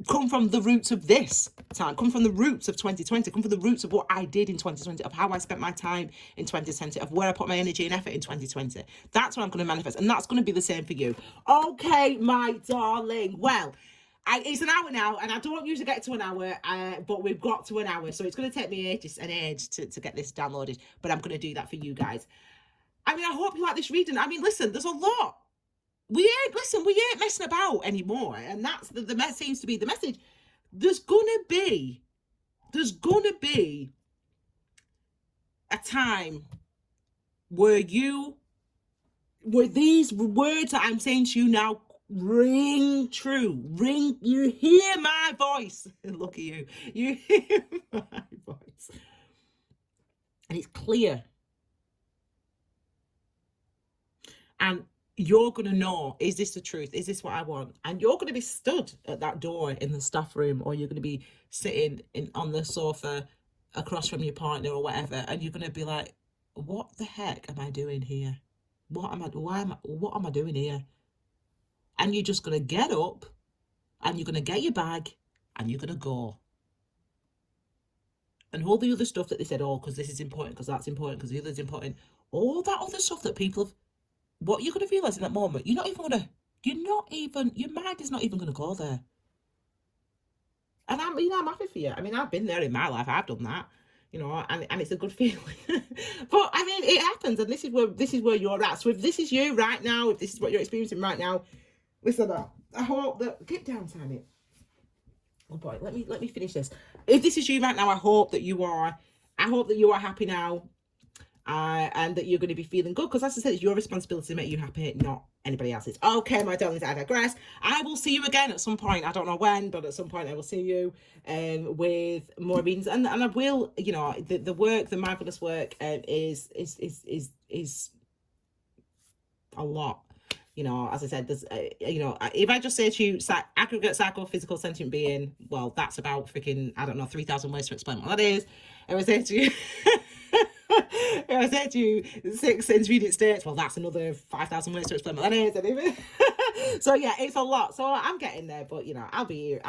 come from the roots of this time, come from the roots of 2020, come from the roots of what I did in 2020, of how I spent my time in 2020, of where I put my energy and effort in 2020. That's what I'm going to manifest. And that's going to be the same for you. Okay, my darling. Well, it's an hour now, and I don't usually get to an hour, but we've got to an hour. So it's going to take me an age to get this downloaded, but I'm going to do that for you guys. I mean, I hope you like this reading. I mean, listen, there's a lot. We ain't messing about anymore. And that's the seems to be the message. There's gonna be a time where these words that I'm saying to you now ring true. You hear my voice. Look at you. You hear my voice. And it's clear. And you're going to know, is this the truth? Is this what I want? And you're going to be stood at that door in the staff room, or you're going to be sitting on the sofa across from your partner or whatever, and you're going to be like, what the heck am I doing here? What am I doing here? And you're just going to get up, and you're going to get your bag, and you're going to go. And all the other stuff that they said, oh, because this is important, because that's important, because the other's important, all that other stuff that people have, what you're going to realize in that moment, your mind is not even going to go there. And I'm happy for you. I mean, I've been there in my life. I've done that, and it's a good feeling. But I mean, it happens, and this is where you're at. So if this is you right now, if this is what you're experiencing right now, listen up. I hope that, get down, Tammy. Oh boy, let me finish this. If this is you right now, I hope that you are happy now. And that you're going to be feeling good, because as I said, it's your responsibility to make you happy, not anybody else's. Okay, my darlings, I digress. I will see you again at some point. I don't know when, but at some point I will see you with more readings, and I will, the work, the mindfulness work is a lot. As I said, there's, if I just say to you, aggregate psychophysical sentient being, well, that's about freaking, 3,000 ways to explain what that is. If I say to you, if I said to you 6 intermediate states, well, that's another 5,000 ways to explain what that is. So yeah, it's a lot. So I'm getting there, but I'll be,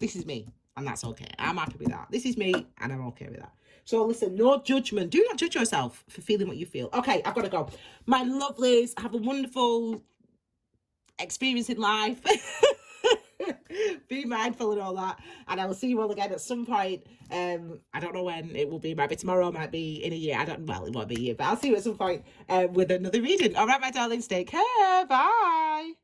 this is me, and that's okay. I'm happy with that. This is me, and I'm okay with that. So listen, no judgment. Do not judge yourself for feeling what you feel. Okay, I've got to go. My lovelies, have a wonderful experience in life. Be mindful and all that, and I will see you all again at some point. I don't know when it will be. Might be tomorrow, might be in a year. It won't be a year, but I'll see you at some point with another reading. All right, my darlings, take care. Bye.